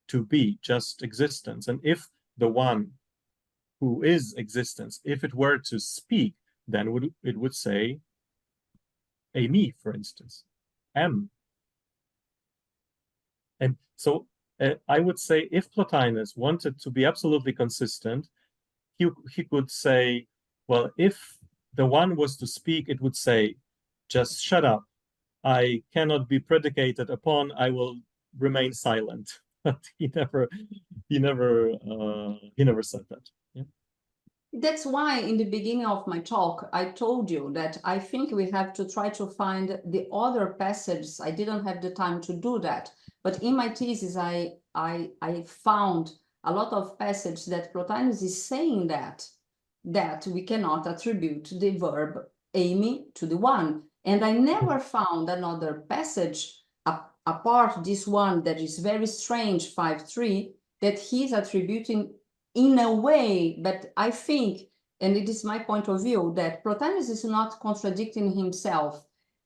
to be, just existence. And if the one who is existence, if it were to speak, then it would say a me, for instance, am. And so I would say if Plotinus wanted to be absolutely consistent, he could say, well, if the one was to speak, it would say, just shut up. I cannot be predicated upon. I will remain silent. But he never said that. Yeah. That's why in the beginning of my talk, I told you that I think we have to try to find the other passages. I didn't have the time to do that. But in my thesis, I found a lot of passages that Plotinus is saying that we cannot attribute the verb aimi to the one. And I never found another passage apart this one that is very strange, 5.3, that he's attributing in a way. But I think, and it is my point of view, that Plotinus is not contradicting himself.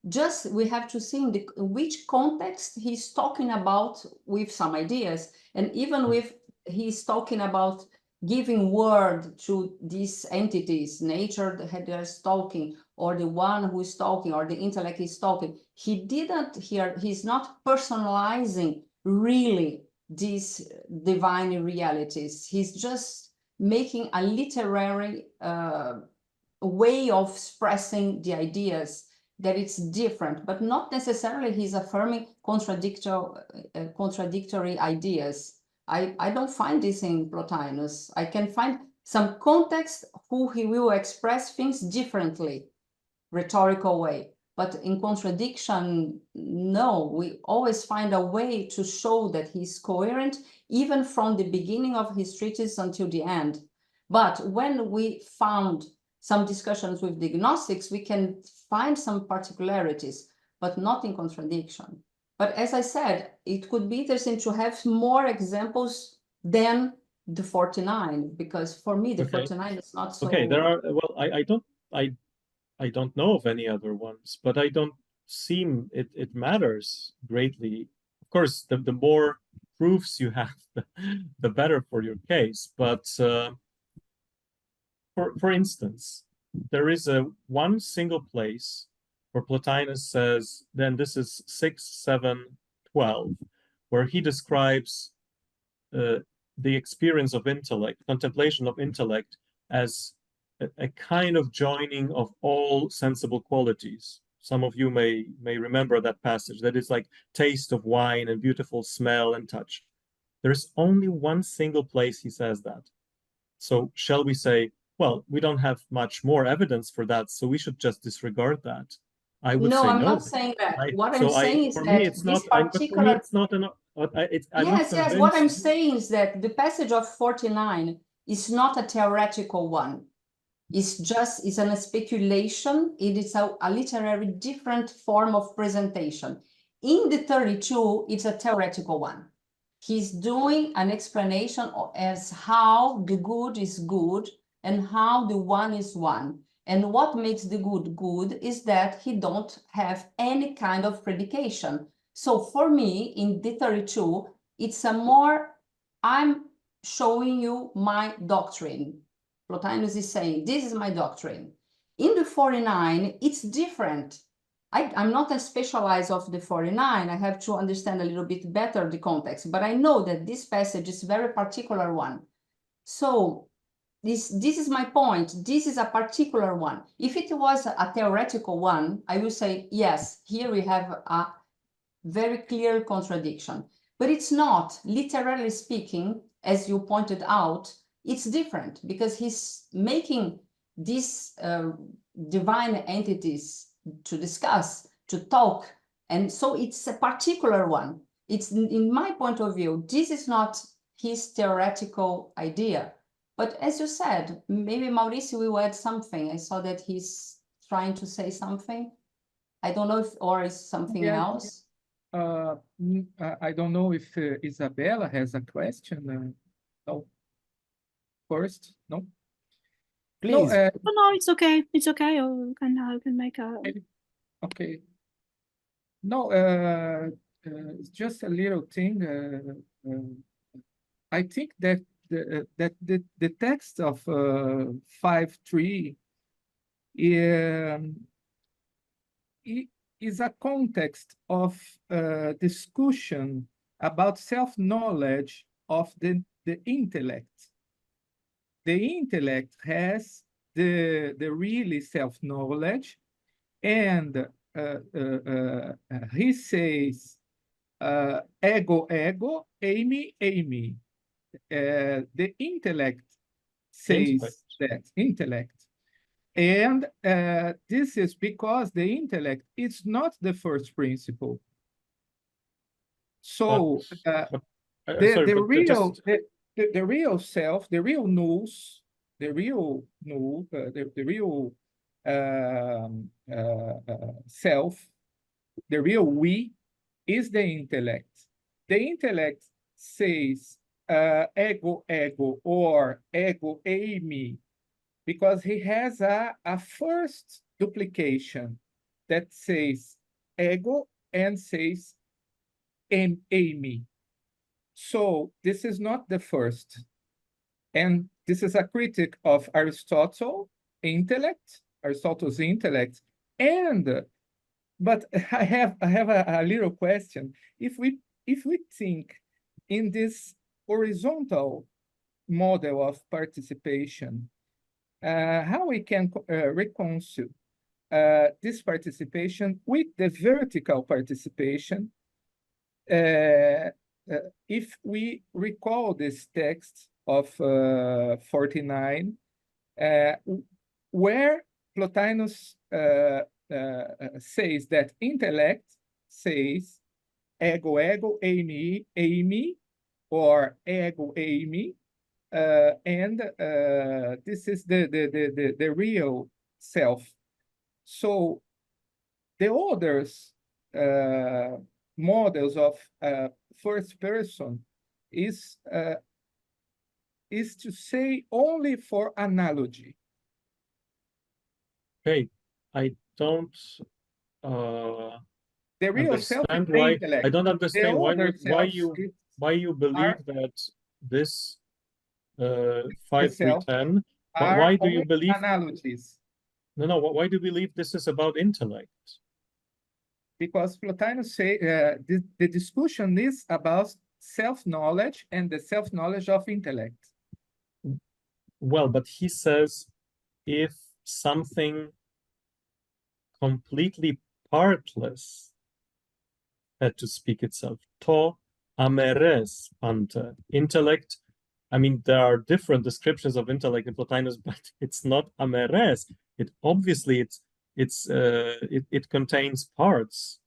Just we have to see in which context he's talking about with some ideas, and even with he's talking about giving word to these entities, nature that is talking, or the one who is talking, or the intellect is talking. He didn't hear, he's not personalizing really these divine realities. He's just making a literary way of expressing the ideas that it's different, but not necessarily he's affirming contradictory ideas. I don't find this in Plotinus. I can find some context who he will express things differently, rhetorical way. But in contradiction, no, we always find a way to show that he's coherent, even from the beginning of his treatise until the end. But when we found some discussions with the Gnostics, we can find some particularities, but not in contradiction. But as I said, it could be interesting to have more examples than the 49, because for me, the 49 is not so... Okay, there are, well, I don't know of any other ones, but I don't seem it matters greatly. Of course, the more proofs you have, the better for your case. But for instance, there is one single place where Plotinus says, then this is 6, 7, 12, where he describes the experience of intellect, contemplation of intellect, as a kind of joining of all sensible qualities. Some of you may remember that passage, that is like taste of wine and beautiful smell and touch. There's only one single place he says that. So shall we say, well, we don't have much more evidence for that, so we should just disregard that? I would say no. No, I'm not saying that. What I'm saying is that this particular... For me, it's not enough. Yes, what I'm saying is that the passage of 49 is not a theoretical one. It's a speculation. It is a literary different form of presentation. In the 32, it's a theoretical one. He's doing an explanation as how the good is good and how the one is one. And what makes the good good is that he don't have any kind of predication. So for me, in the 32, it's a more, I'm showing you my doctrine. Plotinus is saying, this is my doctrine. In the 49, it's different. I'm not a specialized of the 49. I have to understand a little bit better the context, but I know that this passage is a very particular one. So this is my point. This is a particular one. If it was a theoretical one, I will say, yes, here we have a very clear contradiction. But it's not, literally speaking, as you pointed out, it's different because he's making these divine entities to discuss, to talk. And so it's a particular one. It's, in my point of view, this is not his theoretical idea. But as you said, maybe Mauricio will add something. I saw that he's trying to say something. I don't know if, or is something else. I don't know if Isabella has a question. No. First, no. Please. No, No, it's okay. It's okay. Or I can make a. okay. No, it's just a little thing. I think that the text of 5.3 is a context of discussion about self-knowledge of the intellect. The intellect has the really self-knowledge, and he says, ego, ego, eimi, eimi. The intellect says that, intellect. And this is because the intellect is not the first principle. So the real self, the real nous, the real nous, the real self, the real we, is the intellect. The intellect says ego, ego, or ego, eimi, because he has a first duplication that says ego and says eimi. So this is not the first. And this is a critic of Aristotle's intellect. But I have a little question. If we think in this horizontal model of participation, how we can reconcile this participation with the vertical participation, if we recall this text of 49, where Plotinus says that intellect says ego, ego, eimi, eimi, or ego, eimi, and this is the real self. So the others models of first person is to say only for analogy. Okay, I don't the real self is the why intellect. I don't understand why you believe are, that this 5.3.10. Why do you believe analogies? No, why do you believe this is about intellect? Because Plotinus say the discussion is about self-knowledge and the self-knowledge of intellect. Well, but he says if something completely partless had to speak itself, to ameres pante, intellect. I mean, there are different descriptions of intellect in Plotinus, but it's not ameres. It obviously it contains parts.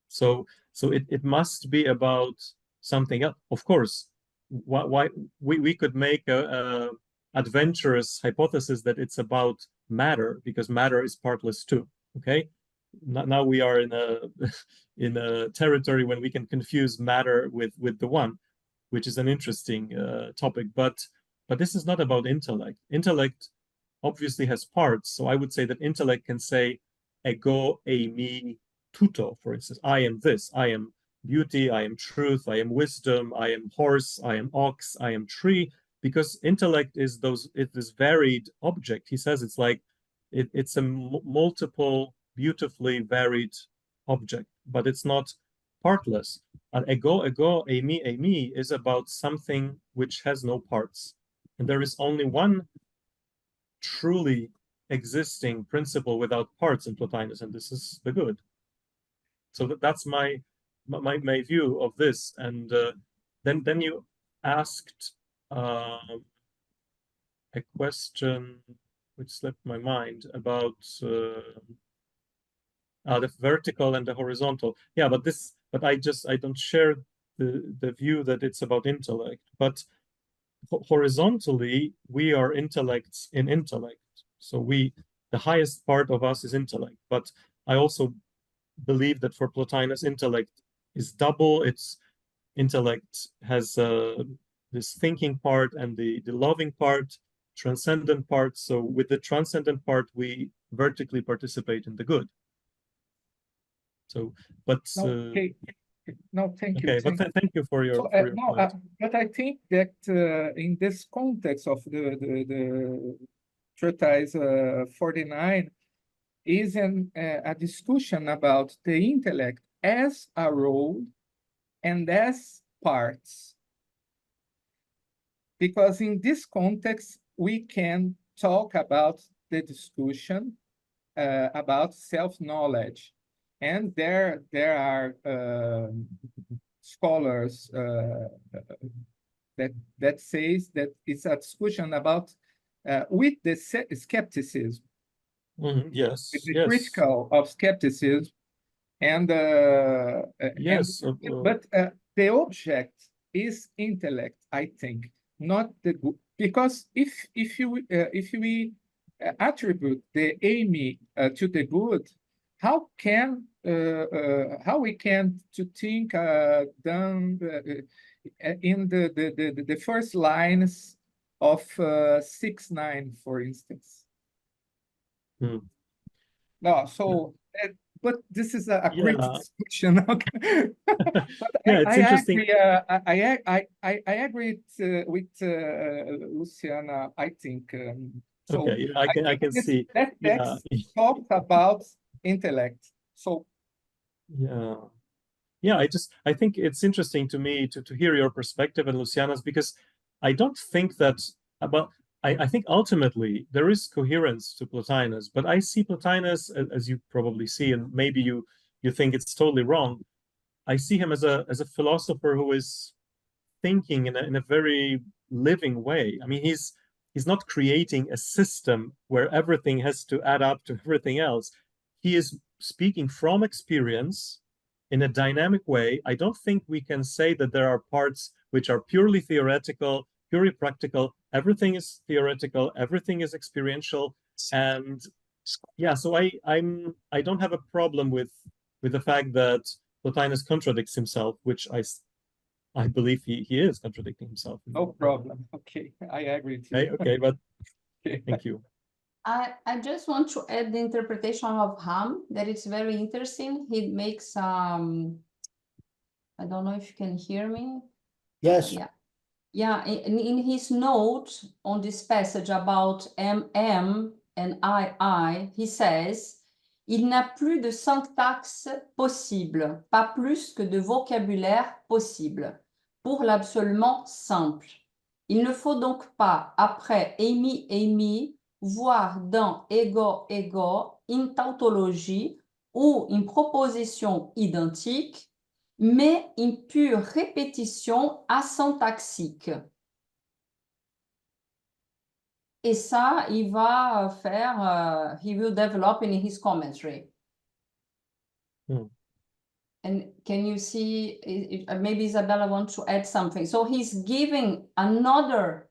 So it must be about something else. Of course, why we could make a adventurous hypothesis that it's about matter, because matter is partless too. Okay, now we are in a territory when we can confuse matter with the one, which is an interesting topic. But this is not about intellect. Intellect obviously has parts. So I would say that intellect can say ego, eimi, tuto, for instance. I am this. I am beauty. I am truth. I am wisdom. I am horse. I am ox. I am tree. Because intellect is this varied object. He says it's like it's a multiple, beautifully varied object, but it's not partless. And ego, eimi, eimi is about something which has no parts. And there is only one truly existing principle without parts in Plotinus, and this is the good. So that's my view of this. And then you asked a question which slipped my mind about the vertical and the horizontal. Yeah, but I don't share the view that it's about intellect. But horizontally, we are intellects in intellect. So the highest part of us is intellect. But I also believe that for Plotinus, intellect is double. Its intellect has this thinking part and the loving part, transcendent part. So with the transcendent part, we vertically participate in the good. So, but okay. No, thank you. Okay, but thank you for your point. But I think that in this context of the treatise 49 is a discussion about the intellect as a role and as parts. Because in this context, we can talk about the discussion about self-knowledge. And there are scholars that says that it's a discussion about with the skepticism. Yes, the yes. critical of skepticism, and yes, but the object is intellect, I think, not the good. Because if we attribute the aim to the good, how we can to think done in the first lines of 6-9, for instance. No, so but this is a great discussion. Okay. Yeah, it's interesting. I agree with Luciana. I think so. Okay, I can see that text talks about intellect. So yeah, I think it's interesting to me to hear your perspective and Luciana's, because I don't think that I think ultimately there is coherence to Plotinus, but I see Plotinus, as you probably see, and maybe you think it's totally wrong. I see him as a philosopher who is thinking in a very living way. I mean, he's not creating a system where everything has to add up to everything else. He is speaking from experience in a dynamic way. I don't think we can say that there are parts which are purely theoretical, purely practical. Everything is theoretical, everything is experiential. And yeah, so I don't have a problem with the fact that Plotinus contradicts himself, which I believe he is contradicting himself. No problem. Okay, I agree with you. Okay, but thank you. I just want to add the interpretation of Ham, that it's very interesting. He makes I don't know if you can hear me. Yes. Yeah, in his note on this passage about MM and I, he says, il n'a plus de syntaxe possible, pas plus que de vocabulaire possible, pour l'absolument simple. Il ne faut donc pas, après émis, voir dans ego, une tautologie ou une proposition identique, mais une pure répétition asyntaxique. Et ça, il va faire, he will develop in his commentary. And can you see, maybe Isabella wants to add something. So he's giving another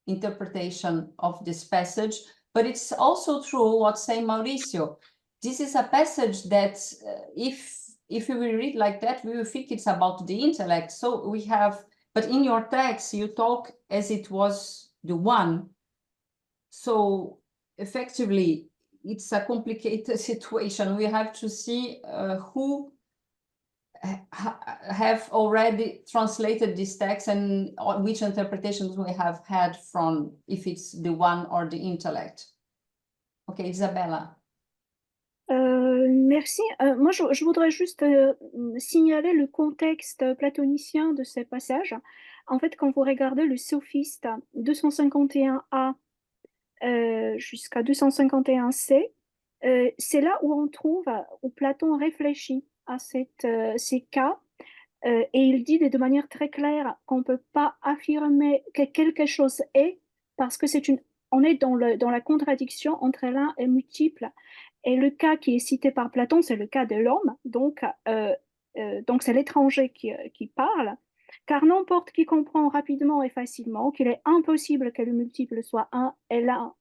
interpretation of this passage, but it's also true what say Mauricio. This is a passage that if we read like that, we will think it's about the intellect. So we have, but in your text, you talk as it was the one. So effectively, it's a complicated situation. We have to see who have already translated this text and which interpretations we have had from, if it's the one or the intellect. Okay, Isabella. Merci. Moi, je voudrais juste signaler le contexte platonicien de ces passages. En fait, quand vous regardez le sophiste 251a, jusqu'à 251c, c'est là où on trouve, où Platon réfléchit à ces cas, et il dit de manière très claire qu'on ne peut pas affirmer que quelque chose est, parce que on est dans la contradiction entre l'un et multiple. Et le cas qui est cité par Platon, c'est le cas de l'homme, donc c'est l'étranger qui parle, car n'importe qui comprend rapidement et facilement qu'il est impossible que le multiple soit un et l'un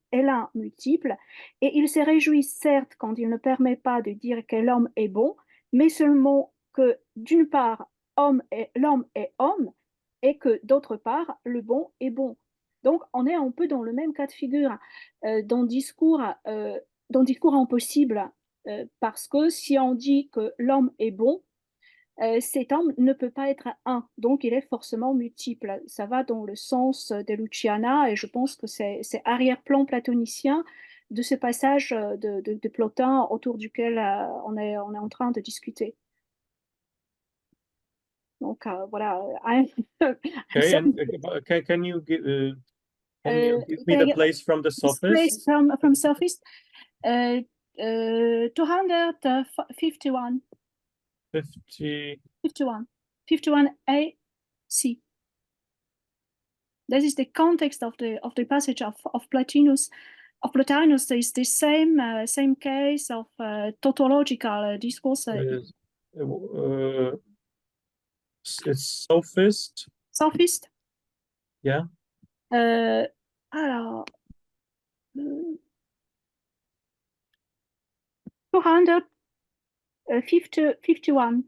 multiple, et il se réjouit certes quand il ne permet pas de dire que l'homme est bon, mais seulement que d'une part, l'homme est homme, et que d'autre part, le bon est bon. Donc, on est un peu dans le même cas de figure, dans discours impossible, parce que si on dit que l'homme est bon, cet homme ne peut pas être un, donc il est forcément multiple. Ça va dans le sens de Luciana, et je pense que c'est arrière-plan platonicien de ce passage de Plotin autour duquel on est en train de discuter. Donc voilà. Okay, and can you give me the place from the sophist? From sophist, 251. 51a c. This is the context of the passage of Plotinus. Of Plotinus is the same case of tautological discourse. It's sophist. Sophist. Yeah. Alors, 251.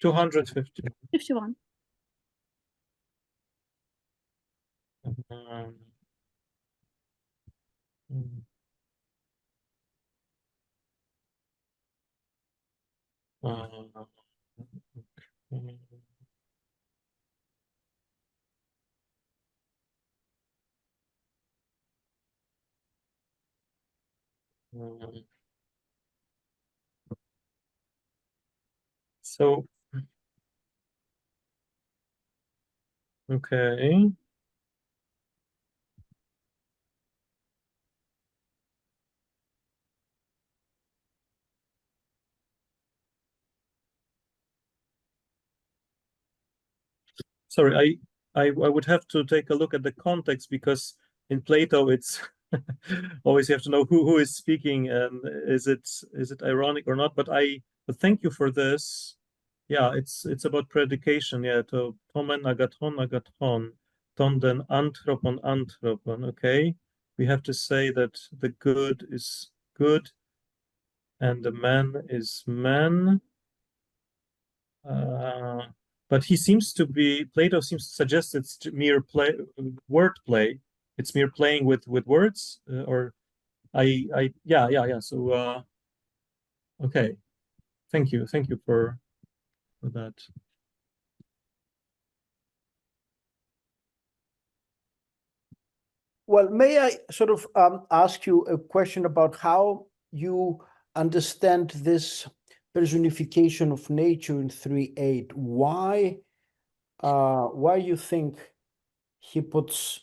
250. 51. So, okay. Sorry, I would have to take a look at the context, because in Plato it's always you have to know who is speaking, and is it ironic or not. But thank you for this. Yeah, it's about predication. Yeah, to tomen agathon, tonden anthropon. Okay, we have to say that the good is good, and the man is man. But Plato seems to suggest it's mere wordplay. It's mere playing with words, yeah. So, okay, thank you for that. Well, may I sort of ask you a question about how you understand this personification of nature in 3.8? Why you think he puts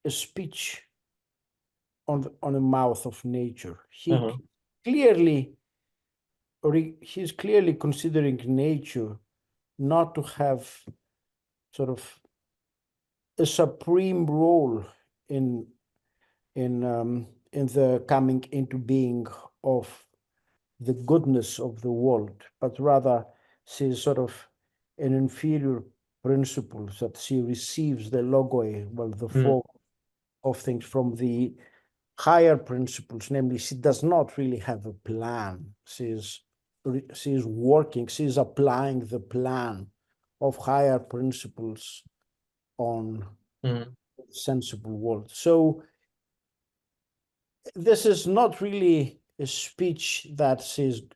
a speech on the mouth of nature? He's clearly considering nature not to have sort of a supreme role in the coming into being of the goodness of the world, but rather she's sort of an inferior principle, that she receives the logoi, the form of things from the higher principles. Namely, she does not really have a plan. She's working, she's applying the plan of higher principles on sensible world. So this is not really a speech that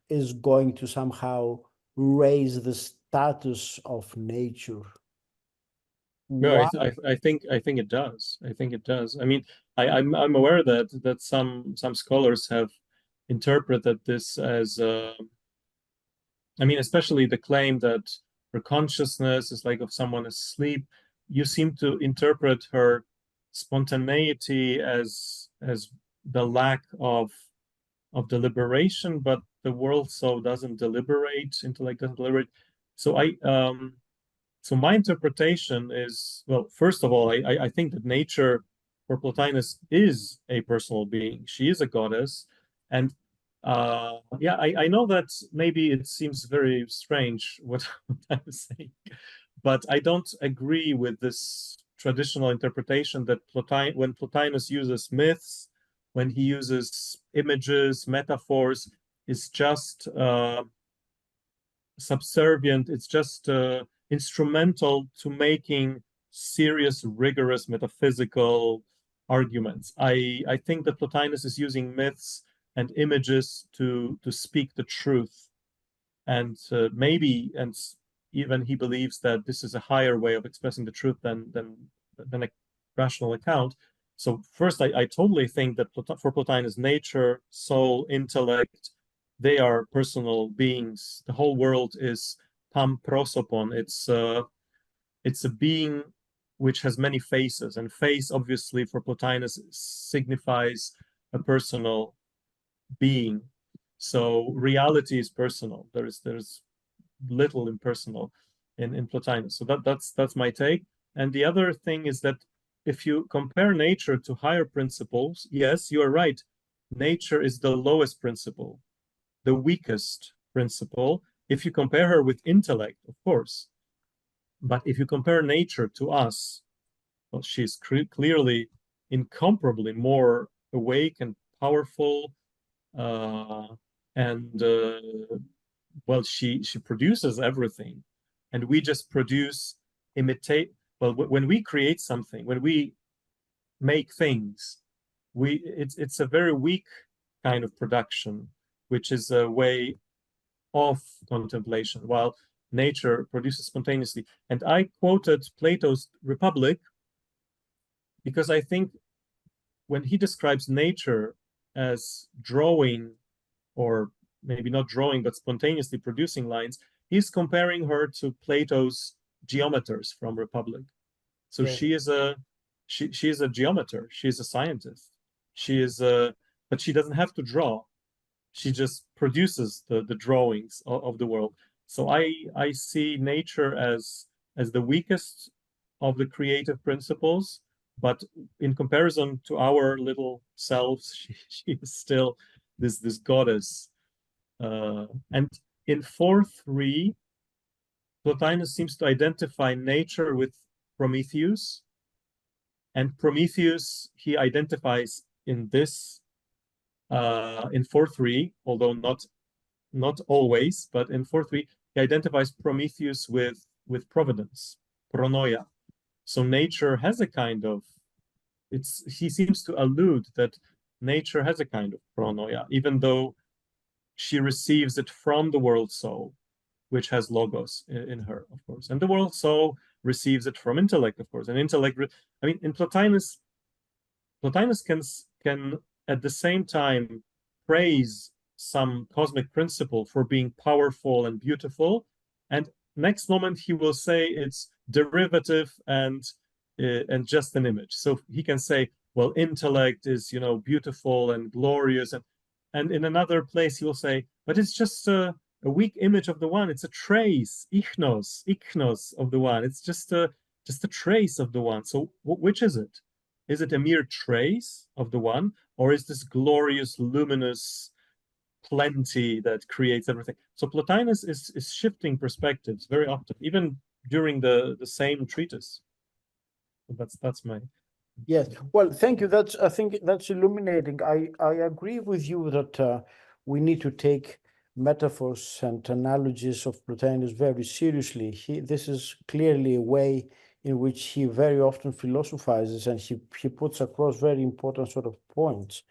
is going to somehow raise the status of nature. No, I think it does. I think it does. I mean, I'm aware that some scholars have interpreted this as I mean, especially the claim that her consciousness is like of someone asleep. You seem to interpret her spontaneity as the lack of deliberation, but the world so doesn't deliberate, intellect doesn't deliberate. So so my interpretation is, well, first of all, I think that nature for Plotinus is a personal being. She is a goddess. And yeah, I know that maybe it seems very strange what I'm saying, but I don't agree with this traditional interpretation that when Plotinus uses myths, when he uses images, metaphors, it's just subservient, it's just instrumental to making serious, rigorous metaphysical arguments. I think that Plotinus is using myths and images to speak the truth. And maybe, and even he believes that this is a higher way of expressing the truth than a rational account. So first, I totally think that for Plotinus, nature, soul, intellect, they are personal beings. The whole world is tam prosopon. It's a being which has many faces, and face obviously for Plotinus signifies a personal being. So reality is personal. There's little impersonal in Plotinus. So that's my take. And the other thing is that if you compare nature to higher principles, yes, you are right. Nature is the lowest principle, the weakest principle. If you compare her with intellect, of course. But if you compare nature to us, well, she's clearly, incomparably more awake and powerful, and well, she produces everything, and we just produce, imitate. Well, when we create something, when we make things, it's a very weak kind of production, which is a way of contemplation, while nature produces spontaneously. And I quoted Plato's Republic because I think when he describes nature as drawing, or maybe not drawing, but spontaneously producing lines, he's comparing her to Plato's geometers from Republic. So yeah. She is a geometer, she is a scientist, but she doesn't have to draw. She just produces the drawings of the world. So I see nature as the weakest of the creative principles, but in comparison to our little selves, she is still this goddess. And in 4.3, Plotinus seems to identify nature with Prometheus, and Prometheus he identifies in this in 4.3, although not always, but in 4.3 he identifies Prometheus with providence, pronoia. So nature has a kind of, he seems to allude that nature has a kind of pronoia, even though she receives it from the world soul, which has logos in her, of course. And the world soul receives it from intellect, of course. And intellect, I mean, in Plotinus can at the same time praise some cosmic principle for being powerful and beautiful, and next moment he will say it's derivative and just an image. So he can say, well, intellect is, you know, beautiful and glorious, and in another place he will say, but it's just a weak image of the one. It's a trace, ichnos of the one. It's just a trace of the one. So which is it? Is it a mere trace of the one, or is this glorious, luminous plenty that creates everything? So Plotinus is shifting perspectives very often, even during the same treatise. That's my. Yes, well, thank you. I think that's illuminating. I agree with you that we need to take metaphors and analogies of Plotinus very seriously. This is clearly a way in which he very often philosophizes, and he puts across very important sort of points.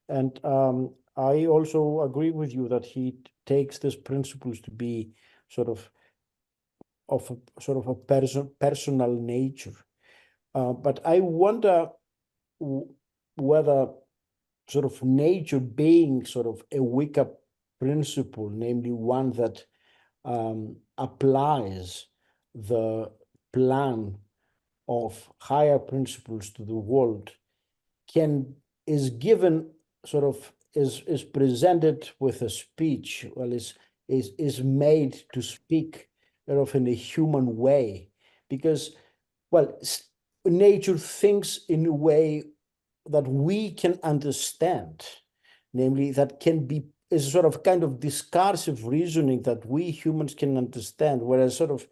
And I also agree with you that he takes these principles to be sort of a personal nature. But I wonder whether sort of nature being sort of a weaker principle, namely one that applies the plan of higher principles to the world, can is given sort of is presented with a speech, well, is made to speak sort of in a human way, because, well, nature thinks in a way that we can understand, namely that can be is sort of kind of discursive reasoning that we humans can understand, whereas sort of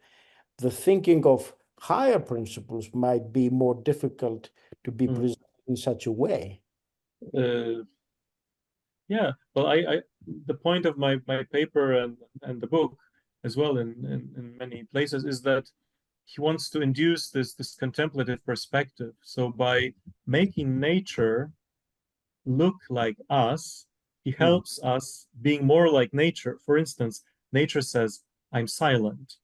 the thinking of higher principles might be more difficult to be presented in such a way. Yeah, well, the point of my paper and the book as well in many places is that he wants to induce this contemplative perspective. So by making nature look like us, he helps us being more like nature. For instance, nature says, I'm silent.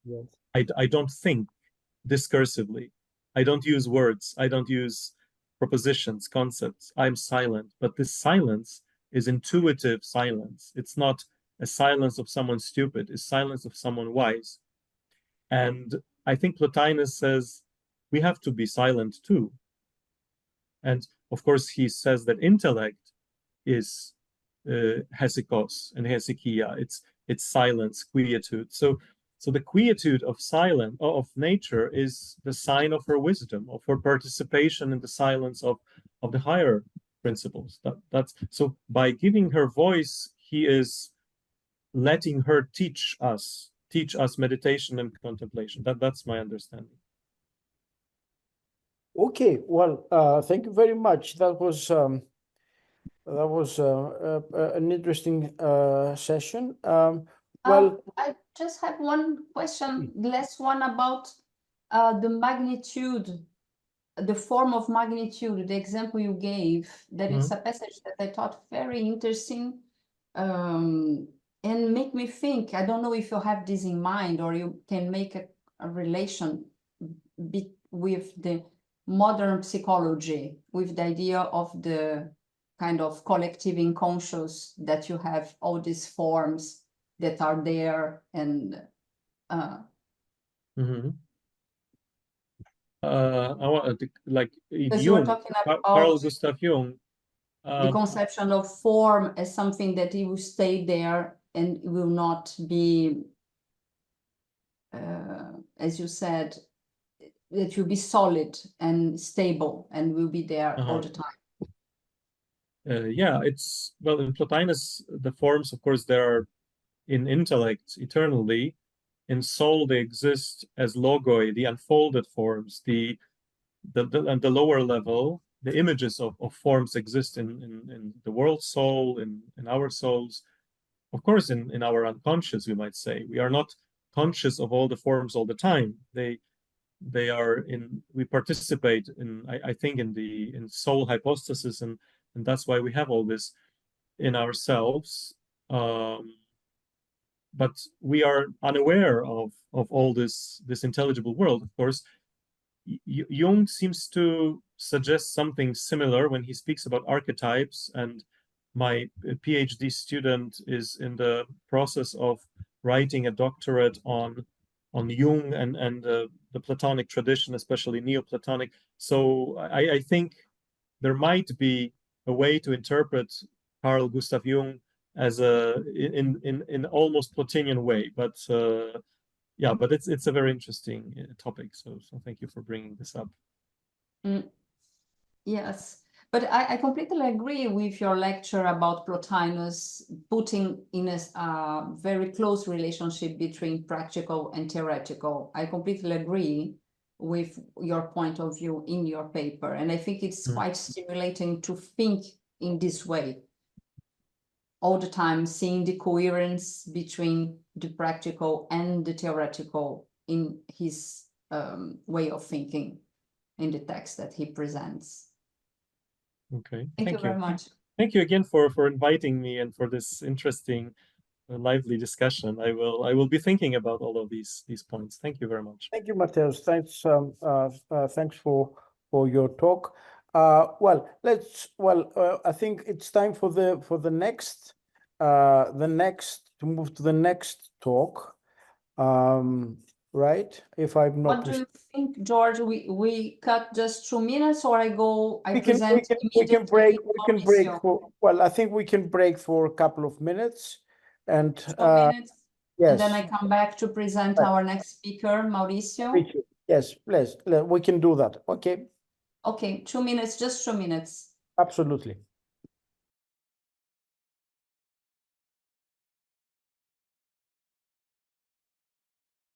Yes. I don't think discursively. I don't use words. I don't use propositions, concepts. I'm silent. But this silence is intuitive silence. It's not a silence of someone stupid. It's silence of someone wise. And I think Plotinus says we have to be silent too. And of course, he says that intellect is hesikos and hesychia. It's silence, quietude. So the quietude of silence of nature is the sign of her wisdom, of her participation in the silence of the higher principles. That's so by giving her voice, he is letting her teach us meditation and contemplation. That's my understanding. Okay, well, thank you very much. That was an interesting session. Well, I just have one question, last one about the magnitude, the form of magnitude, the example you gave, that it's a passage that I thought very interesting, and make me think. I don't know if you have this in mind or you can make a relation with the modern psychology, with the idea of the kind of collective unconscious, that you have all these forms that are there and like because you were talking about Carl Gustav Jung, the conception of form as something that it will stay there and it will not be, as you said, that will be solid and stable and will be there all the time. Yeah, it's, well, in Plotinus, the forms, of course, there are in intellect eternally. In soul, they exist as logoi, the unfolded forms, and the lower level, the images of forms exist in the world soul, in our souls. Of course, in our unconscious, we might say. We are not conscious of all the forms all the time. They are we participate in, I think, in soul hypostasis, and that's why we have all this in ourselves. But we are unaware of all this intelligible world. Of course, Jung seems to suggest something similar when he speaks about archetypes, and my PhD student is in the process of writing a doctorate on Jung and the Platonic tradition, especially Neoplatonic. So I think there might be a way to interpret Carl Gustav Jung as in almost Plotinian way, but yeah, but it's a very interesting topic. So thank you for bringing this up. Yes, but I completely agree with your lecture about Plotinus putting in a very close relationship between practical and theoretical. I completely agree with your point of view in your paper, and I think it's quite stimulating to think in this way all the time, seeing the coherence between the practical and the theoretical in his way of thinking in the text that he presents. Okay, thank you very much. Thank you again for inviting me and for this interesting, lively discussion. I will be thinking about all of these points. Thank you very much. thank you, Mateusz. Thanks, thanks for your talk. I think it's time for the next to move to the next talk. right? If I'm not What do you think, George? We cut just 2 minutes, or I present we can break Mauricio? for, well, I think we can break for a couple of minutes, and 2 minutes, and then I yes, come back to present Right. our next speaker, Mauricio. yes, please, we can do that. Okay, Okay, 2 minutes, just 2 minutes. absolutely.